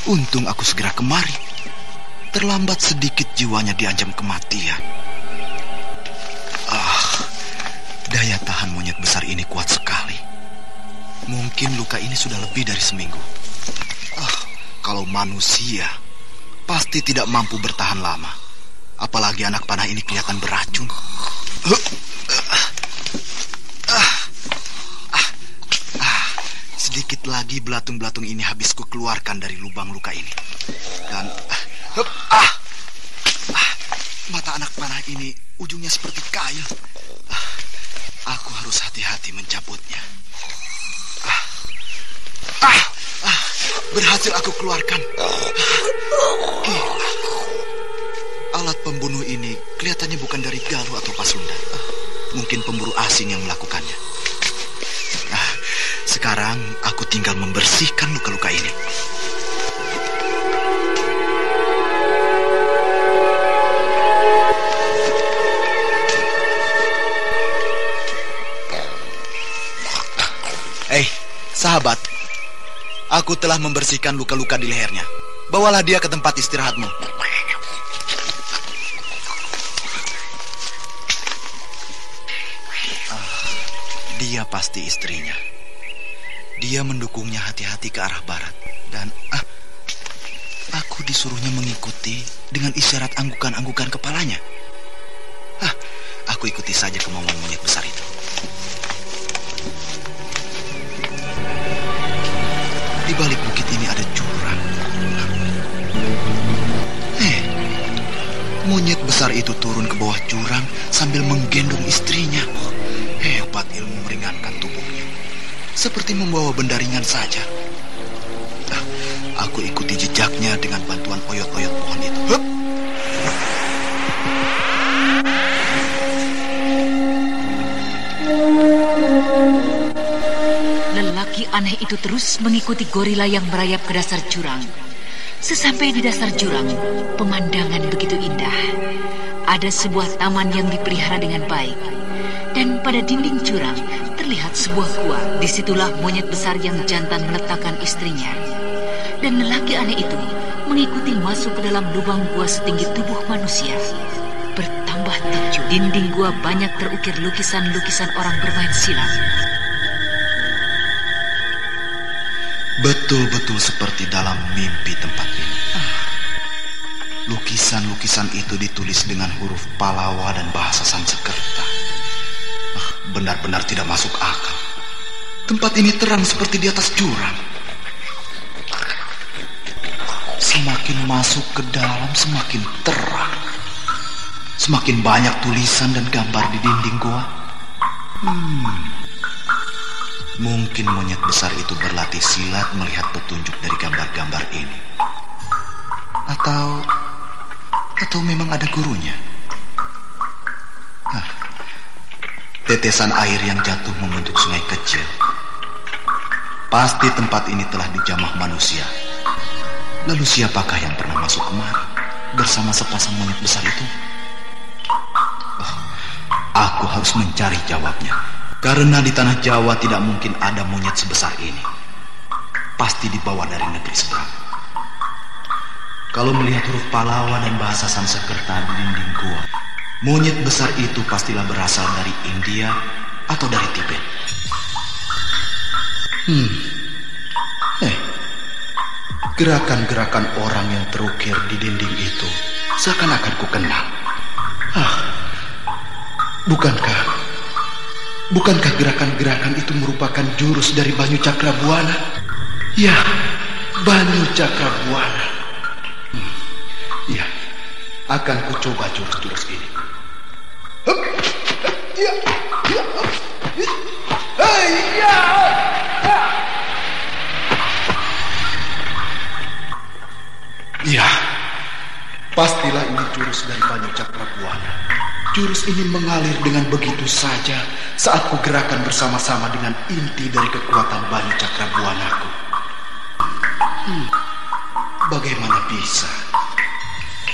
Untung aku segera kemari. Terlambat sedikit jiwanya diancam kematian. Daya tahan monyet besar ini kuat sekali. Mungkin luka ini sudah lebih dari seminggu. Kalau manusia, pasti tidak mampu bertahan lama. Apalagi anak panah ini kelihatan beracun. Sedikit lagi belatung-belatung ini habis ku keluarkan dari lubang luka ini. Dan mata anak panah ini ujungnya seperti kail. Aku harus hati-hati mencabutnya. Berhasil aku keluarkan. Gila. Alat pembunuh ini kelihatannya bukan dari Galuh atau Pasundan. Mungkin pemburu asing yang melakukannya. Sekarang aku tinggal membersihkan luka-luka ini. Sahabat, aku telah membersihkan luka-luka di lehernya. Bawalah dia ke tempat istirahatmu. Dia pasti istrinya. Dia mendukungnya hati-hati ke arah barat. Dan aku disuruhnya mengikuti dengan isyarat anggukan-anggukan kepalanya. Aku ikuti saja kemauan monyet besar itu. Di balik bukit ini ada jurang. Monyet besar itu turun ke bawah jurang sambil menggendong istrinya. Hebat ilmu meringankan tubuhnya. Seperti membawa benda ringan saja. Aku ikuti jejaknya dengan bantuan oyot-oyot pohon itu. Hup! Lelaki aneh itu terus mengikuti gorila yang merayap ke dasar jurang. Sesampai di dasar jurang, pemandangan begitu indah. Ada sebuah taman yang dipelihara dengan baik. Dan pada dinding jurang terlihat sebuah gua. Disitulah monyet besar yang jantan meletakkan istrinya. Dan lelaki aneh itu mengikuti masuk ke dalam lubang gua setinggi tubuh manusia. Bertambah takjub, dinding gua banyak terukir lukisan-lukisan orang bermain silat. Betul-betul seperti dalam mimpi tempat ini. Lukisan-lukisan itu ditulis dengan huruf Palawa dan bahasa Sanskerta. Benar-benar tidak masuk akal. Tempat ini terang seperti di atas jurang. Semakin masuk ke dalam, semakin terang. Semakin banyak tulisan dan gambar di dinding gua. Mungkin monyet besar itu berlatih silat melihat petunjuk dari gambar-gambar ini. Atau memang ada gurunya. Tetesan air yang jatuh membentuk sungai kecil. Pasti tempat ini telah dijamah manusia. Lalu siapakah yang pernah masuk kemari bersama sepasang monyet besar itu? Aku harus mencari jawabnya. Karena di tanah Jawa tidak mungkin ada monyet sebesar ini. Pasti dibawa dari negeri seberang. Kalau melihat huruf Palawa dan bahasa Sanskerta di dinding gua, monyet besar itu pastilah berasal dari India atau dari Tibet. Gerakan-gerakan orang yang terukir di dinding itu seakan-akan ku kenal. Bukankah gerakan-gerakan itu merupakan jurus dari Banyu Cakrabuana? Ya, Banyu Cakrabuana. Ya, akan ku coba jurus-jurus ini. Ya, pastilah ini jurus dari Banyu Cakrabuana. Jurus ini mengalir dengan begitu saja saat ku gerakan bersama-sama dengan inti dari kekuatan Banyu Cakrabuanaku. Bagaimana bisa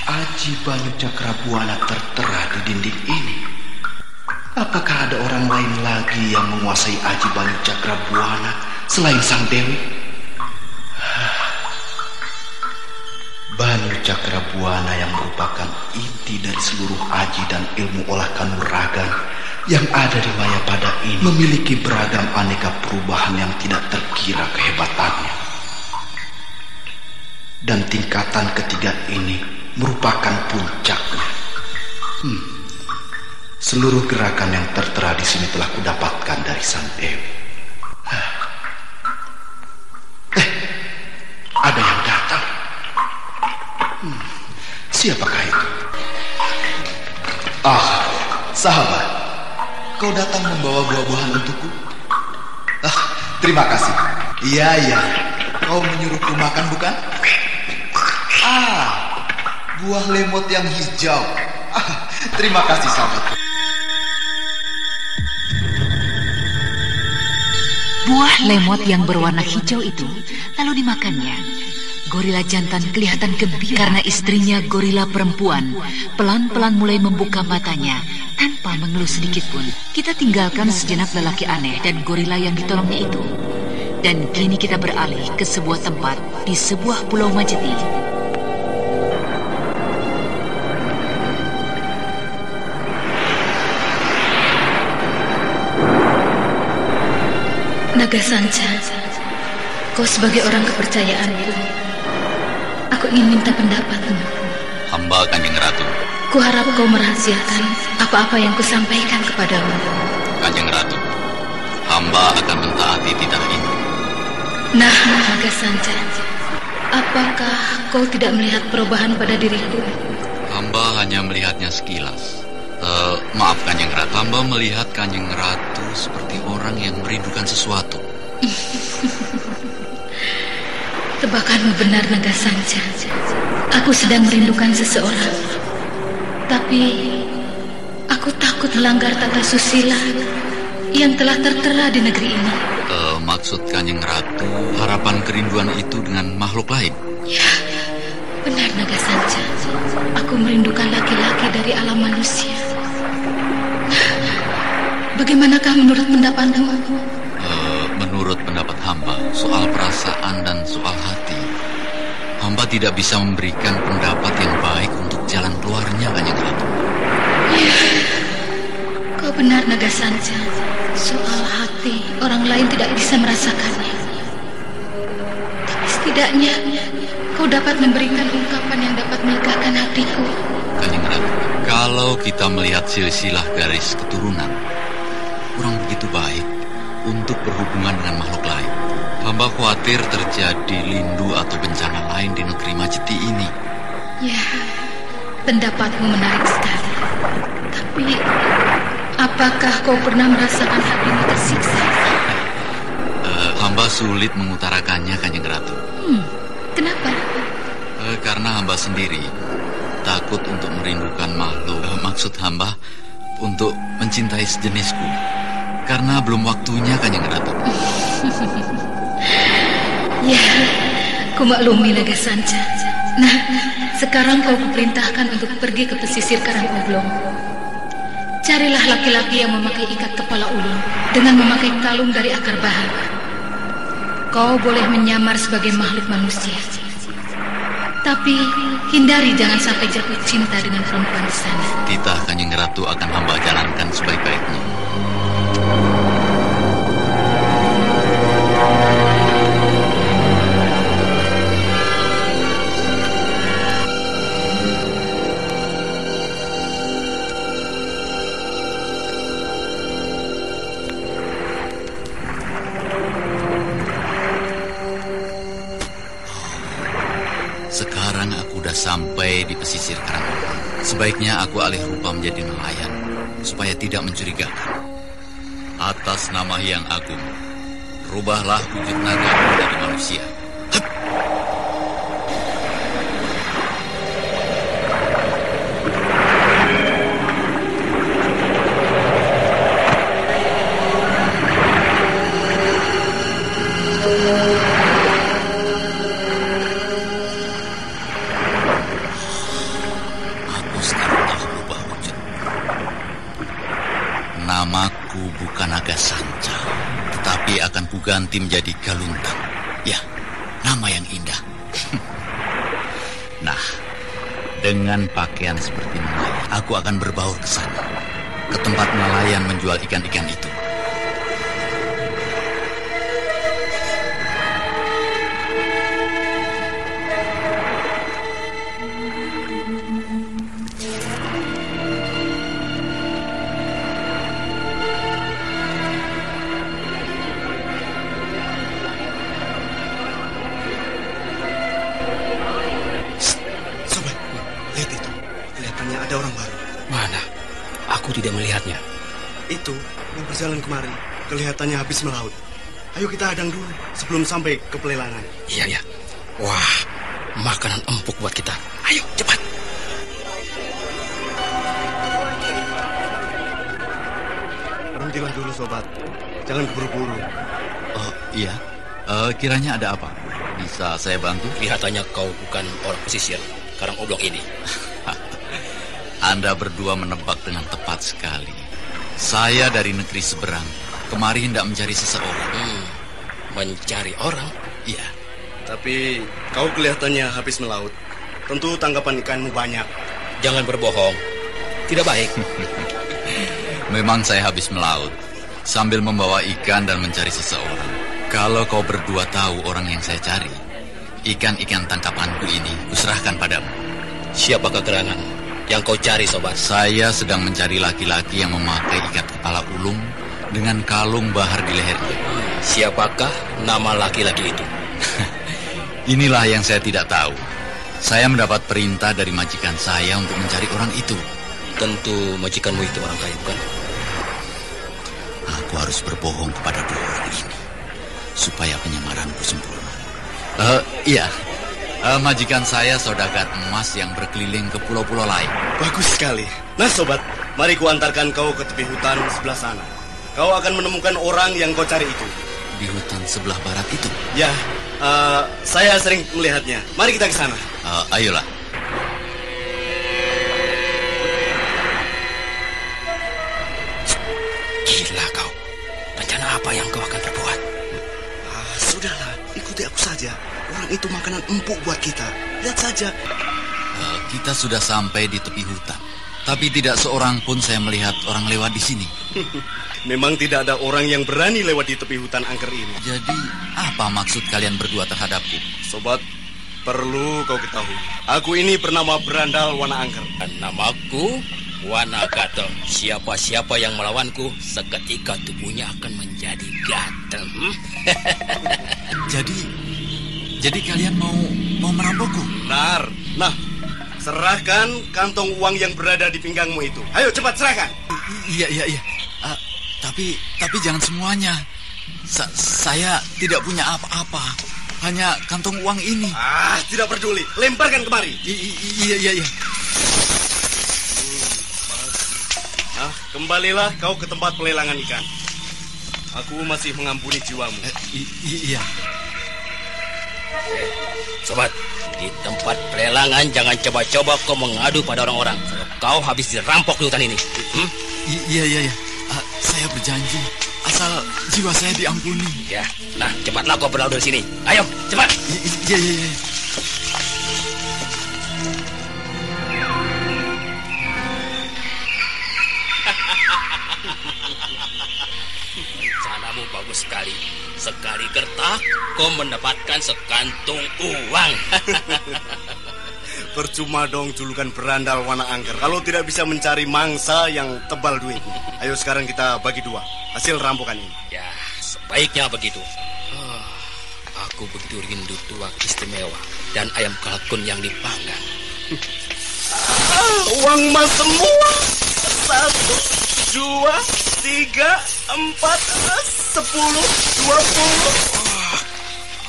aji Banyu Cakrabuana tertera di dinding ini? Apakah ada orang lain lagi yang menguasai aji Banyu Cakrabuana selain Sang Dewi? Banyu Cakrabuana yang merupakan inti dari seluruh aji dan ilmu olah kanuragan yang ada di Mayapada ini memiliki beragam aneka perubahan yang tidak terkira kehebatannya. Dan tingkatan ketiga ini merupakan puncaknya. Seluruh gerakan yang tertera di sini telah kudapatkan dari Sang Dewi. Ada yang datang. Siapakah itu? Sahabat, kau datang membawa buah-buahan untukku? Terima kasih. Iya, kau menyuruhku makan, bukan? Buah lemot yang hijau. Terima kasih, sahabat. Buah lemot yang berwarna hijau itu lalu dimakannya. Gorila jantan kelihatan gembira karena istrinya gorila perempuan pelan-pelan mulai membuka matanya tanpa mengeluh sedikit pun. Kita tinggalkan sejenak lelaki aneh dan gorila yang ditolongnya itu. Dan kini kita beralih ke sebuah tempat di sebuah pulau Majeti. Naga Sanca, kau sebagai orang kepercayaanku, aku ingin minta pendapatmu. Hamba Kanjeng Ratu. Kuharap kau merahasiakan apa-apa yang kusampaikan kepadamu. Kanjeng Ratu, hamba akan mentaati titah ini. Nah, Naga Sanca, apakah kau tidak melihat perubahan pada diriku? Hamba hanya melihatnya sekilas. Maaf Kanjeng Ratu, hamba melihat Kanjeng Ratu seperti orang yang merindukan sesuatu. Tebakanmu benar, Naga Sanca. Aku sedang merindukan seseorang. Tapi aku takut melanggar tata susila yang telah tertera di negeri ini. Maksud Kanjeng Ratu, harapan kerinduan itu dengan makhluk lain? Ya, benar Naga Sanca. Aku merindukan laki-laki dari alam manusia. Bagaimanakah menurut pendapatmu? Menurut pendapat hamba, soal perasaan dan soal hati, hamba tidak bisa memberikan pendapat yang baik untuk jalan keluarnya, Kanjeng Ratu. Ya, kau benar Naga Sanca. Soal hati, orang lain tidak bisa merasakannya. Tapi setidaknya kau dapat memberikan ungkapan yang dapat melekahkan hatiku. Kanjeng Ratu, kalau kita melihat silsilah garis keturunan, kurang begitu baik untuk berhubungan dengan makhluk lain. Hamba khawatir terjadi lindu atau bencana lain di negeri Majeti ini. Ya, pendapatmu menarik sekali. Tapi apakah kau pernah merasakan hatimu tersiksa? Hamba sulit mengutarakannya, Kanjeng Ratu. Kenapa? Karena hamba sendiri takut untuk merindukan makhluk. Maksud hamba untuk mencintai sejenisku. Karena belum waktunya, Kanjeng Ratu. Ya, ku maklumi Naga Sanca. Nah, sekarang kau kuperintahkan untuk pergi ke pesisir Karangoblong. Carilah laki-laki yang memakai ikat kepala ulun dengan memakai kalung dari akar bahan. Kau boleh menyamar sebagai makhluk manusia. Tapi hindari jangan sampai jatuh cinta dengan perempuan di sana. Titah Kanjeng Ratu akan hamba jalankan sebaik-baiknya. Sekarang aku udah sampai di pesisir Karangoblong. Sebaiknya aku alih rupa menjadi nelayan supaya tidak mencurigakan. Atas nama Hyang Agung, rubahlah wujud naga menjadi manusia. Namaku bukan Naga Sanca, tetapi akan kuganti menjadi Galuntang. Ya, nama yang indah. Nah, dengan pakaian seperti nelayan, aku akan berbaur ke sana, ke tempat nelayan menjual ikan-ikan itu. Ada orang baru. Mana? Aku tidak melihatnya. Itu yang berjalan kemari. Kelihatannya habis melaut. Ayo kita hadang dulu sebelum sampai ke pelelangan. Iya, ya. Wah, makanan empuk buat kita. Ayo, cepat. Berhentilah dulu, sobat. Jangan keburu-buru. Oh, iya. Kiranya ada apa? Bisa saya bantu? Kelihatannya kau bukan orang pesisir Karangoblong ini. Anda berdua menebak dengan tepat sekali. Saya dari negeri seberang. Kemari hendak mencari seseorang. Mencari orang? Iya. Tapi kau kelihatannya habis melaut. Tentu tangkapan ikanmu banyak. Jangan berbohong. Tidak baik. Memang saya habis melaut, sambil membawa ikan dan mencari seseorang. Kalau kau berdua tahu orang yang saya cari, ikan-ikan tangkapanku ini kuserahkan padamu. Siapakah gerangan yang kau cari, sobat? Saya sedang mencari laki-laki yang memakai ikat kepala ulung dengan kalung bahar di lehernya. Siapakah nama laki-laki itu? Inilah yang saya tidak tahu. Saya mendapat perintah dari majikan saya untuk mencari orang itu. Tentu majikanmu itu orang kaya, bukan? Aku harus berbohong kepada dua orang ini supaya penyamaranku sempurna. Iya, majikan saya saudagar emas yang berkeliling ke pulau-pulau lain. Bagus sekali. Nah sobat, mari ku antarkan kau ke tepi hutan sebelah sana. Kau akan menemukan orang yang kau cari itu. Di hutan sebelah barat itu? Ya, saya sering melihatnya. Mari kita ke sana. Ayolah. Gila kau. Rencana apa yang kau akan perbuat? Sudahlah, ikuti aku saja. Orang itu makanan empuk buat kita. Lihat saja. Kita sudah sampai di tepi hutan. Tapi tidak seorang pun saya melihat orang lewat di sini. Memang tidak ada orang yang berani lewat di tepi hutan angker ini. Jadi, apa maksud kalian berdua terhadapku? Sobat, perlu kau ketahui. Aku ini bernama Berandal Wana Angker. Dan namaku Wana Gatel. Siapa-siapa yang melawanku, seketika tubuhnya akan menjadi gatel. Jadi kalian mau merampokku? Benar. Nah, serahkan kantong uang yang berada di pinggangmu itu. Ayo cepat serahkan. Iya. Tapi jangan semuanya. Saya tidak punya apa-apa. Hanya kantong uang ini. Tidak peduli. Lemparkan kemari. Iya. Nah, kembalilah kau ke tempat pelelangan ikan. Aku masih mengampuni jiwamu. Iya. Sobat, di tempat pelelangan jangan coba-coba kau mengadu pada orang-orang. Kau habis dirampok di hutan ini. Iya. Saya berjanji, asal jiwa saya diampuni. Ya, nah cepatlah kau berlalu dari sini. Ayo, cepat. Iya. Rencanamu bagus sekali. Sekali gertak, kau mendapatkan sekantung uang. Percuma dong julukan Berandal Wana Angker kalau tidak bisa mencari mangsa yang tebal duitnya. Ayo sekarang kita bagi dua hasil rampokan ini. Ya, sebaiknya begitu. Aku begitu rindu tuak istimewa dan ayam kalkun yang dipanggang. Uang emas semua. 1, 2, 3, 4, 10, 20.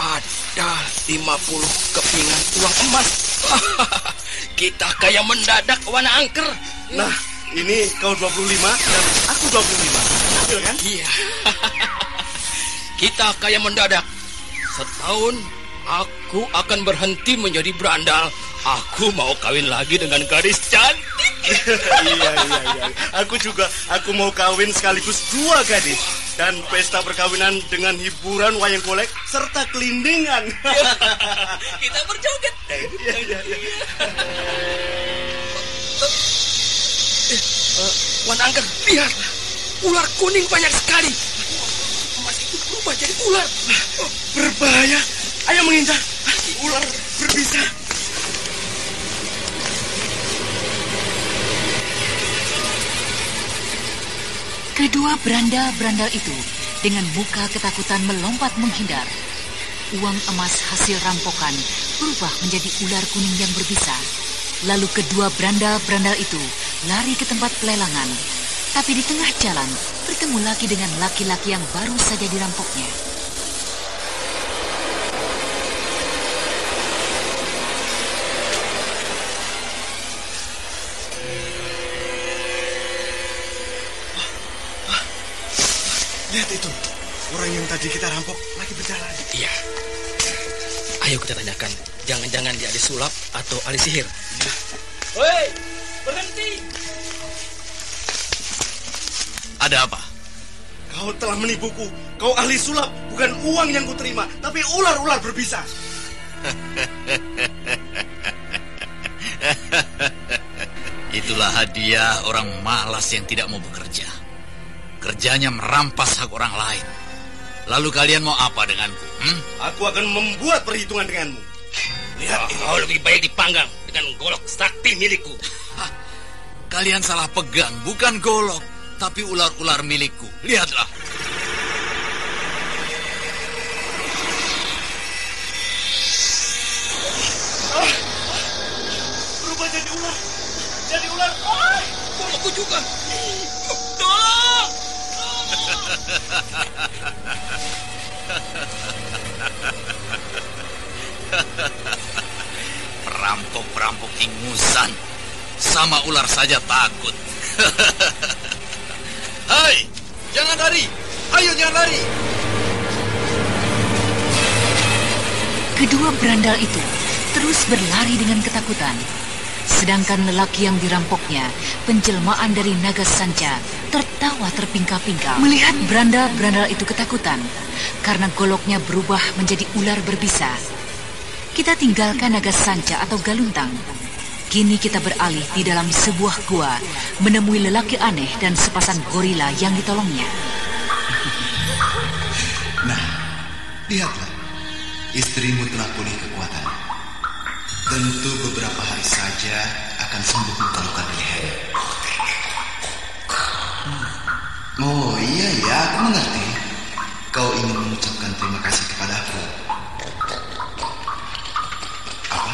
Ada 50 kepingan uang emas. Kita kaya mendadak, Wana Angker. Nah, ini kau 25 dan aku 25. Adil kan? Iya. Kita kaya mendadak. Setahun aku akan berhenti menjadi berandal. Aku mau kawin lagi dengan gadis cantik. Iya. Aku mau kawin sekaligus 2 gadis. Dan pesta perkawinan dengan hiburan wayang golek serta kelindingan. Kita berjoget. Iya. Wan Angker, lihat. Ular kuning banyak sekali. Emas itu berubah jadi ular. Berbahaya. Ayo mengincar. Ular berbisa. Kedua berandal-berandal itu dengan muka ketakutan melompat menghindar. Uang emas hasil rampokan berubah menjadi ular kuning yang berbisa. Lalu kedua berandal-berandal itu lari ke tempat pelelangan. Tapi di tengah jalan bertemu lagi dengan laki-laki yang baru saja dirampoknya. Lihat itu, orang yang tadi kita rampok lagi berjalan. Iya. Ayo kita tanyakan, jangan-jangan dia ahli sulap atau ahli sihir. Ya. Woi, berhenti. Ada apa? Kau telah menipuku. Kau ahli sulap, bukan uang yang kuterima, tapi ular-ular berbisa. Itulah hadiah orang malas yang tidak mau bekerja. Kerjanya merampas hak orang lain. Lalu kalian mau apa denganku? Aku akan membuat perhitungan denganmu. Lihat, kau lebih baik dipanggang dengan golok sakti milikku. Kalian salah pegang, bukan golok, tapi ular-ular milikku. Lihatlah. Berubah jadi ular. Jadi ular. Aku juga. Tolong! Perampok-perampok ingusan. Sama ular saja takut. Hai, jangan lari. Ayo jangan lari. Kedua berandal itu terus berlari dengan ketakutan. Sedangkan lelaki yang dirampoknya, penjelmaan dari naga sanca, tertawa terpingkal-pingkal. Melihat berandal-berandal itu ketakutan, karena goloknya berubah menjadi ular berbisa. Kita tinggalkan naga sanca atau galuntang. Kini kita beralih di dalam sebuah gua, menemui lelaki aneh dan sepasang gorila yang ditolongnya. Nah, lihatlah, istrimu telah pulih kekuatannya. Tentu beberapa hari saja akan sembuh luka-luka di lehernya. Oh iya, aku mengerti. Kau ingin mengucapkan terima kasih kepadaku. Apa?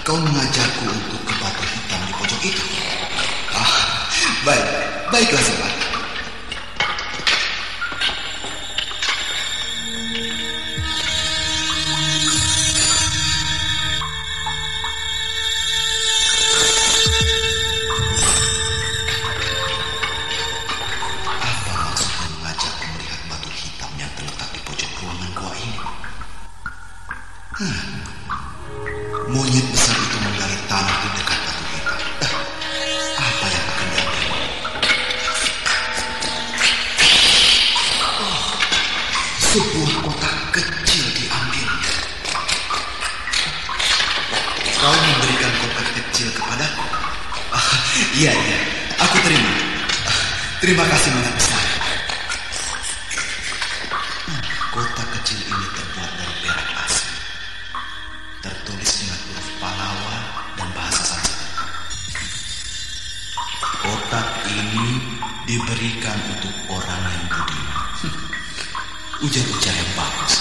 Kau mengajakku untuk ke batu hitam di pojok itu. Baiklah sahabat. Monyet besar itu menggali tanah di dekat batu hitam. Apa yang akan diambil? Sebuah kotak kecil diambil. Kau memberikan kotak kecil kepadaku? Iya, aku terima. Terima kasih banyak besar. Kotak kecil ini terbuat dari perak asli. Tertulis dengan huruf Palawa dan bahasa Sanskerta. Kotak ini diberikan untuk orang yang budiman. Ujar-ujar yang bagus.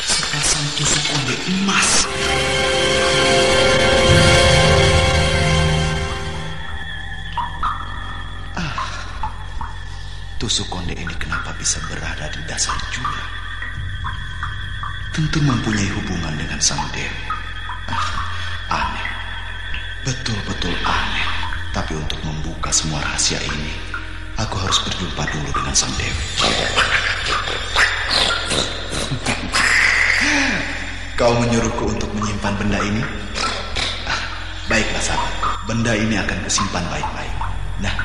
Sepasang tusuk konde emas. Tusuk konde ini kenapa bisa berada di dasar jurang? Tentu mempunyai hubungan dengan sang dewi. Aneh. Betul-betul aneh. Tapi untuk membuka semua rahasia ini, aku harus berjumpa dulu dengan sang dewi. Kau menyuruhku untuk menyimpan benda ini? Baiklah sahabat, benda ini akan kusimpan baik-baik. Nah,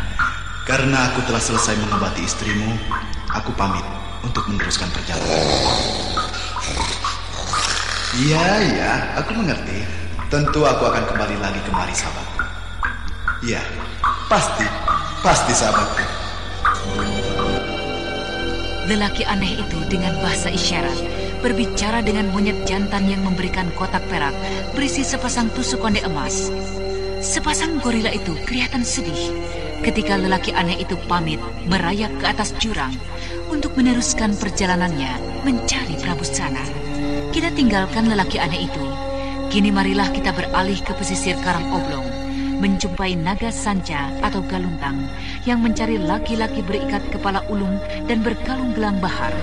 karena aku telah selesai mengobati istrimu, aku pamit untuk meneruskan perjalanan. Iya, aku mengerti. Tentu aku akan kembali lagi kemari, sahabatku. Iya, pasti sahabatku. Lelaki aneh itu dengan bahasa isyarat berbicara dengan monyet jantan yang memberikan kotak perak berisi sepasang tusuk konde emas. Sepasang gorila itu kelihatan sedih ketika lelaki aneh itu pamit merayap ke atas jurang untuk meneruskan perjalanannya mencari Prabu Sana. Kita tinggalkan lelaki aneh itu. Kini marilah kita beralih ke pesisir Karang Oblong, menjumpai naga sanca atau galuntang yang mencari laki-laki berikat kepala ulung dan berkalung gelang bahar.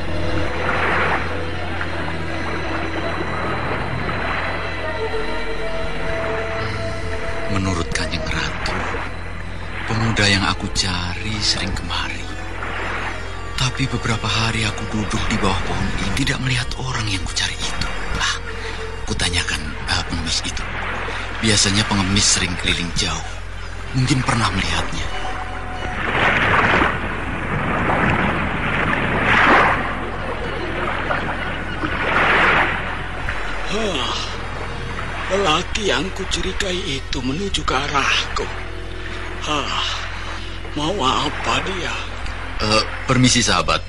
Menurut Kanjeng Ratu, pemuda yang aku cari sering kemari. Tapi beberapa hari aku duduk di bawah pohon ini tidak melihat orang yang kucari itu. Kutanyakan pengemis itu. Biasanya pengemis sering keliling jauh. Mungkin pernah melihatnya. laki-laki yang kucurigai itu menuju ke arahku. Mau apa dia? Permisi sahabat,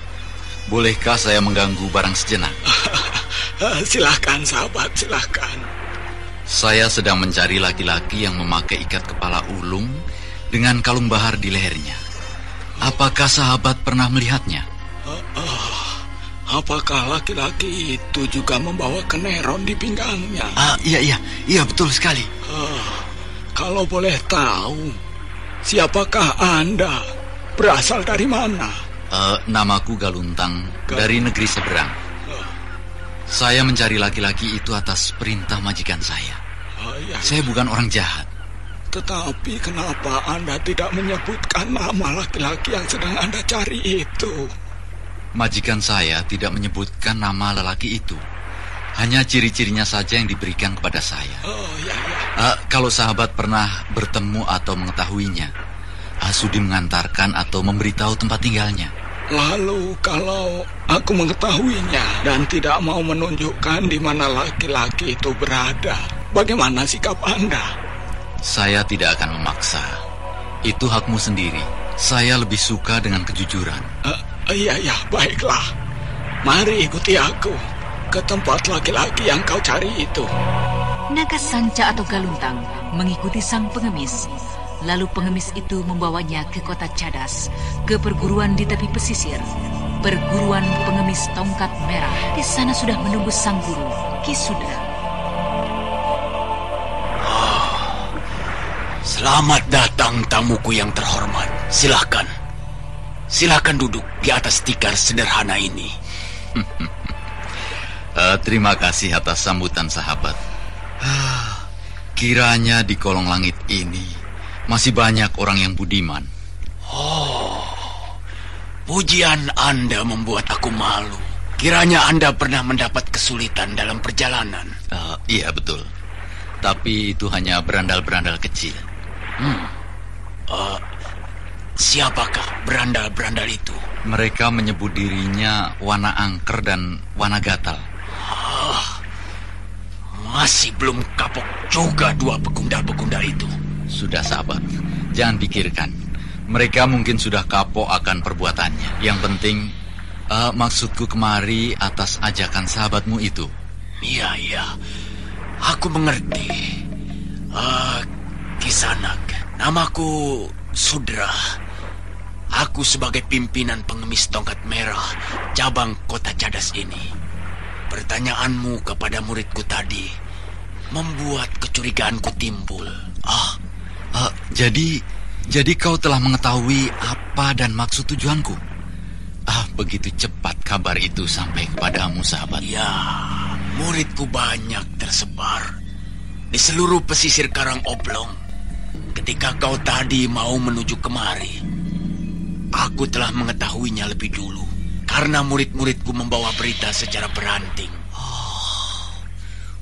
bolehkah saya mengganggu barang sejenak? Silahkan sahabat, silahkan. Saya sedang mencari laki-laki yang memakai ikat kepala ulung dengan kalung bahar di lehernya. Apakah sahabat pernah melihatnya? Apakah laki-laki itu juga membawa keneron di pinggangnya? Iya betul sekali. Kalau boleh tahu, siapakah Anda? Berasal dari mana? Namaku Galuntang, dari negeri seberang. Saya mencari laki-laki itu atas perintah majikan saya. Saya bukan orang jahat. Tetapi kenapa Anda tidak menyebutkan nama laki-laki yang sedang Anda cari itu? Majikan saya tidak menyebutkan nama lelaki itu. Hanya ciri-cirinya saja yang diberikan kepada saya. Kalau sahabat pernah bertemu atau mengetahuinya, sudi mengantarkan atau memberitahu tempat tinggalnya. Lalu kalau aku mengetahuinya dan tidak mau menunjukkan di mana laki-laki itu berada, bagaimana sikap Anda? Saya tidak akan memaksa. Itu hakmu sendiri. Saya lebih suka dengan kejujuran. Iya, baiklah. Mari ikuti aku ke tempat laki-laki yang kau cari itu. Naga Sanca atau Galuntang mengikuti sang pengemis. Lalu pengemis itu membawanya ke kota Cadas, ke perguruan di tepi pesisir, perguruan pengemis tongkat merah. Di sana sudah menunggu sang guru, Ki Sudra. Selamat datang tamuku yang terhormat. Silakan duduk di atas tikar sederhana ini. Terima kasih atas sambutan sahabat. Kiranya di kolong langit ini masih banyak orang yang budiman. Pujian Anda membuat aku malu. Kiranya Anda pernah mendapat kesulitan dalam perjalanan. Iya betul. Tapi itu hanya berandal-berandal kecil. Siapakah berandal-berandal itu? Mereka menyebut dirinya Wana Angker dan Wana Gatal. Masih belum kapok juga dua pegundal-pegundal itu. Sudah sahabat, jangan pikirkan. Mereka mungkin sudah kapok akan perbuatannya. Yang penting, maksudku kemari atas ajakan sahabatmu itu. Iya, aku mengerti. Kisanak, namaku Sudra. Aku sebagai pimpinan pengemis tongkat merah cabang kota Cadas ini. Pertanyaanmu kepada muridku tadi membuat kecurigaanku timbul. Jadi kau telah mengetahui apa dan maksud tujuanku? Begitu cepat kabar itu sampai kepadamu, sahabat. Ya, muridku banyak tersebar di seluruh pesisir Karang Oblong. Ketika kau tadi mau menuju kemari, aku telah mengetahuinya lebih dulu karena murid-muridku membawa berita secara beranting.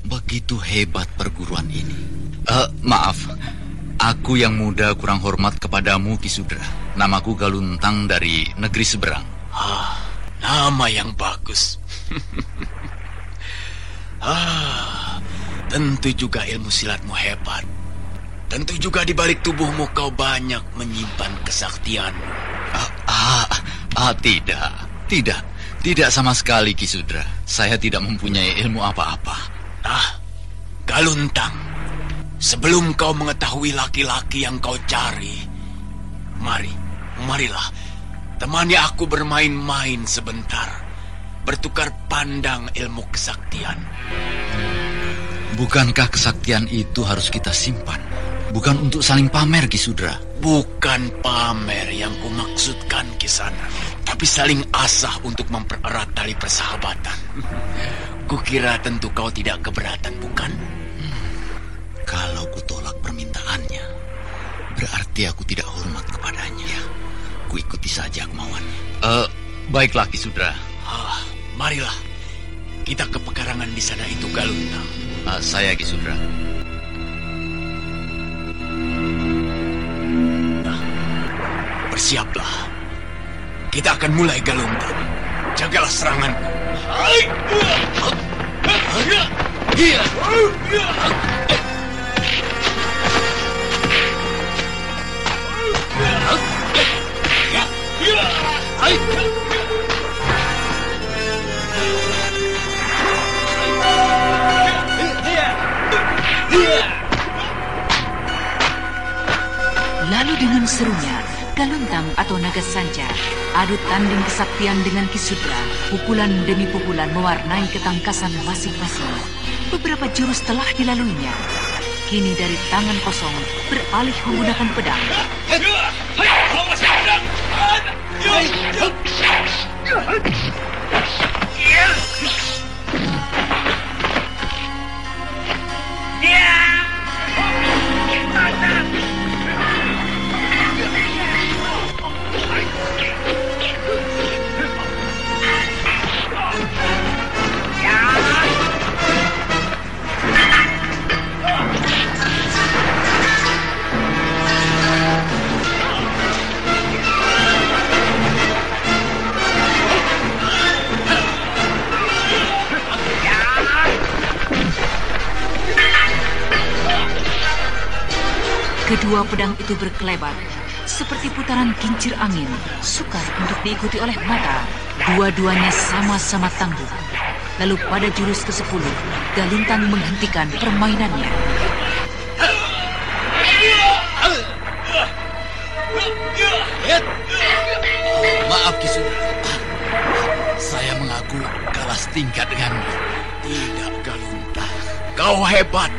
Begitu hebat perguruan ini. Maaf, aku yang muda kurang hormat kepadamu, Ki Sudra. Namaku Galuntang dari negeri seberang. Nama yang bagus. Tentu juga ilmu silatmu hebat. Tentu juga di balik tubuhmu kau banyak menyimpan kesaktianmu. Tidak sama sekali, Ki Sudra. Saya tidak mempunyai ilmu apa-apa. Galuntang, sebelum kau mengetahui laki-laki yang kau cari, marilah, temani aku bermain-main sebentar, bertukar pandang ilmu kesaktian. Bukankah kesaktian itu harus kita simpan? Bukan untuk saling pamer, Ki Sudra. Bukan pamer yang kumaksudkan, Kisana, tapi saling asah untuk mempererat tali persahabatan. Kukira tentu kau tidak keberatan, bukan? Kalau kutolak permintaannya, berarti aku tidak hormat kepadanya. Kuikuti saja kemauannya. Baiklah, Ki Sudra. Marilah, kita ke pekarangan di sana itu, Galuntang. Saya, Ki Sudra. Bersiaplah. Kita akan mulai, Galuntang. Jagalah seranganku. Lalu dengan serunya, Galuntang atau naga sanca adu tanding kesaktian dengan Ki Sudra. Pukulan demi pukulan mewarnai ketangkasan masing-masing. Beberapa jurus telah dilaluinya. Kini dari tangan kosong beralih menggunakan pedang. Kedua pedang itu berkelebat, seperti putaran kincir angin, sukar untuk diikuti oleh mata. Dua-duanya sama-sama tangguh. Lalu pada jurus ke-10, Galuntang menghentikan permainannya. Maaf Ki Sudra, saya mengaku kalah setingkat denganmu. Tidak, Galuntang. Kau hebat.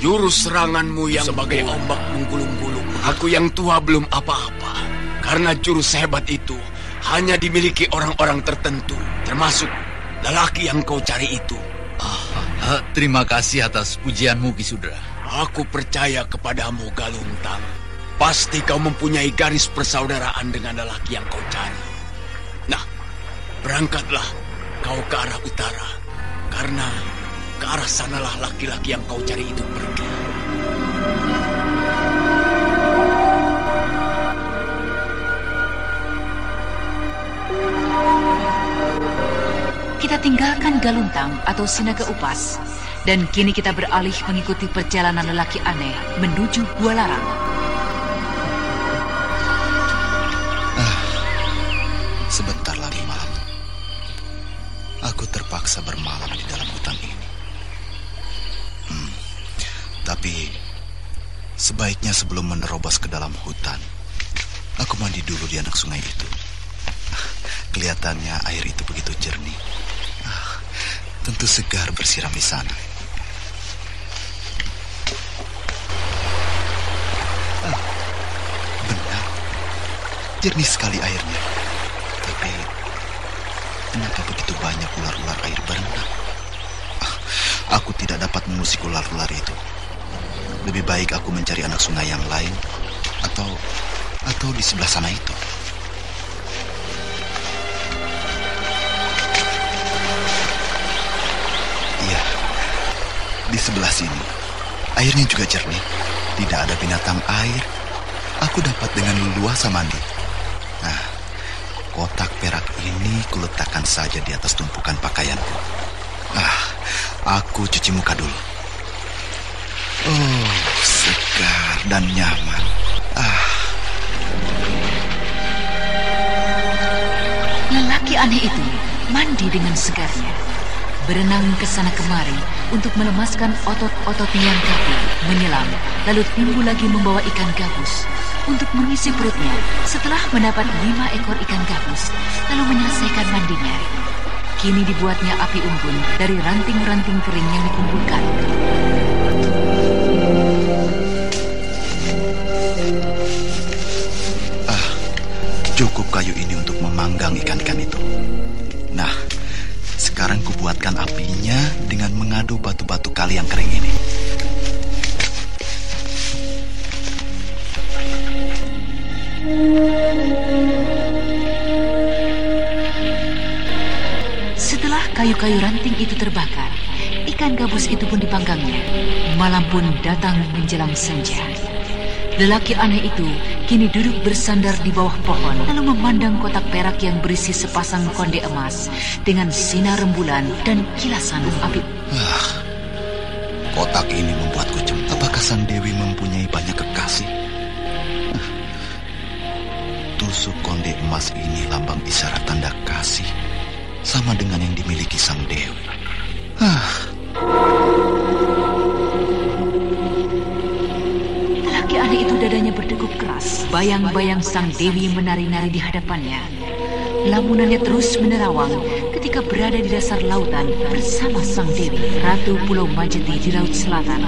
Jurus seranganmu yang sebagai ombak menggulung-gulung. Aku yang tua belum apa-apa. Karena jurus hebat itu hanya dimiliki orang-orang tertentu, termasuk lelaki yang kau cari itu. Terima kasih atas pujianmu, Ki Sudra. Aku percaya kepadamu, Galuntang. Pasti kau mempunyai garis persaudaraan dengan lelaki yang kau cari. Nah, berangkatlah kau ke arah utara. Karena ke arah sanalah laki-laki yang kau cari itu pergi. Kita tinggalkan Galuntang atau Sinaga Upas, dan kini kita beralih mengikuti perjalanan lelaki aneh menuju Gua Larang. Sebentar lagi malam. Aku terpaksa bermalam di dalam hutan ini. Tapi sebaiknya sebelum menerobos ke dalam hutan, aku mandi dulu di anak sungai itu. Kelihatannya air itu begitu jernih. Tentu segar bersiram di sana. Benar, jernih sekali airnya. Tapi kenapa begitu banyak ular-ular air berenang? Aku tidak dapat mengusik ular-ular itu. Lebih baik aku mencari anak sungai yang lain, atau di sebelah sana itu. Iya, di sebelah sini. Airnya juga jernih. Tidak ada binatang air. Aku dapat dengan leluasa mandi. Nah, kotak perak ini kuletakkan saja di atas tumpukan pakaianku. Aku cuci muka dulu. Oh, segar dan nyaman. Lelaki aneh itu mandi dengan segarnya, berenang ke sana kemari untuk melemaskan otot-ototnya yang kaku, menyelam, lalu timbul lagi membawa ikan gabus untuk mengisi perutnya. Setelah mendapat 5 ekor ikan gabus, lalu menyelesaikan mandinya. Kini dibuatnya api unggun dari ranting-ranting kering yang dikumpulkan. Cukup kayu ini untuk memanggang ikan-ikan itu. Nah, sekarang kubuatkan apinya dengan mengadu batu-batu kali yang kering ini. Setelah kayu-kayu ranting itu terbakar, ikan gabus itu pun dipanggangnya. Malam pun datang menjelang senja. Lelaki aneh itu kini duduk bersandar di bawah pohon, lalu memandang kotak perak yang berisi sepasang konde emas dengan sinar rembulan dan kilasan api. Kotak ini membuatku cemas. Apakah Sang Dewi mempunyai banyak kekasih? tusuk konde emas ini lambang isyarat tanda kasih, sama dengan yang dimiliki sang dewi. Lelaki aneh itu dadanya berdegup keras. Bayang-bayang sang dewi menari-nari di hadapannya. Lamunannya terus menerawang ketika berada di dasar lautan bersama sang dewi, Ratu Pulau Majeti di Laut Selatan.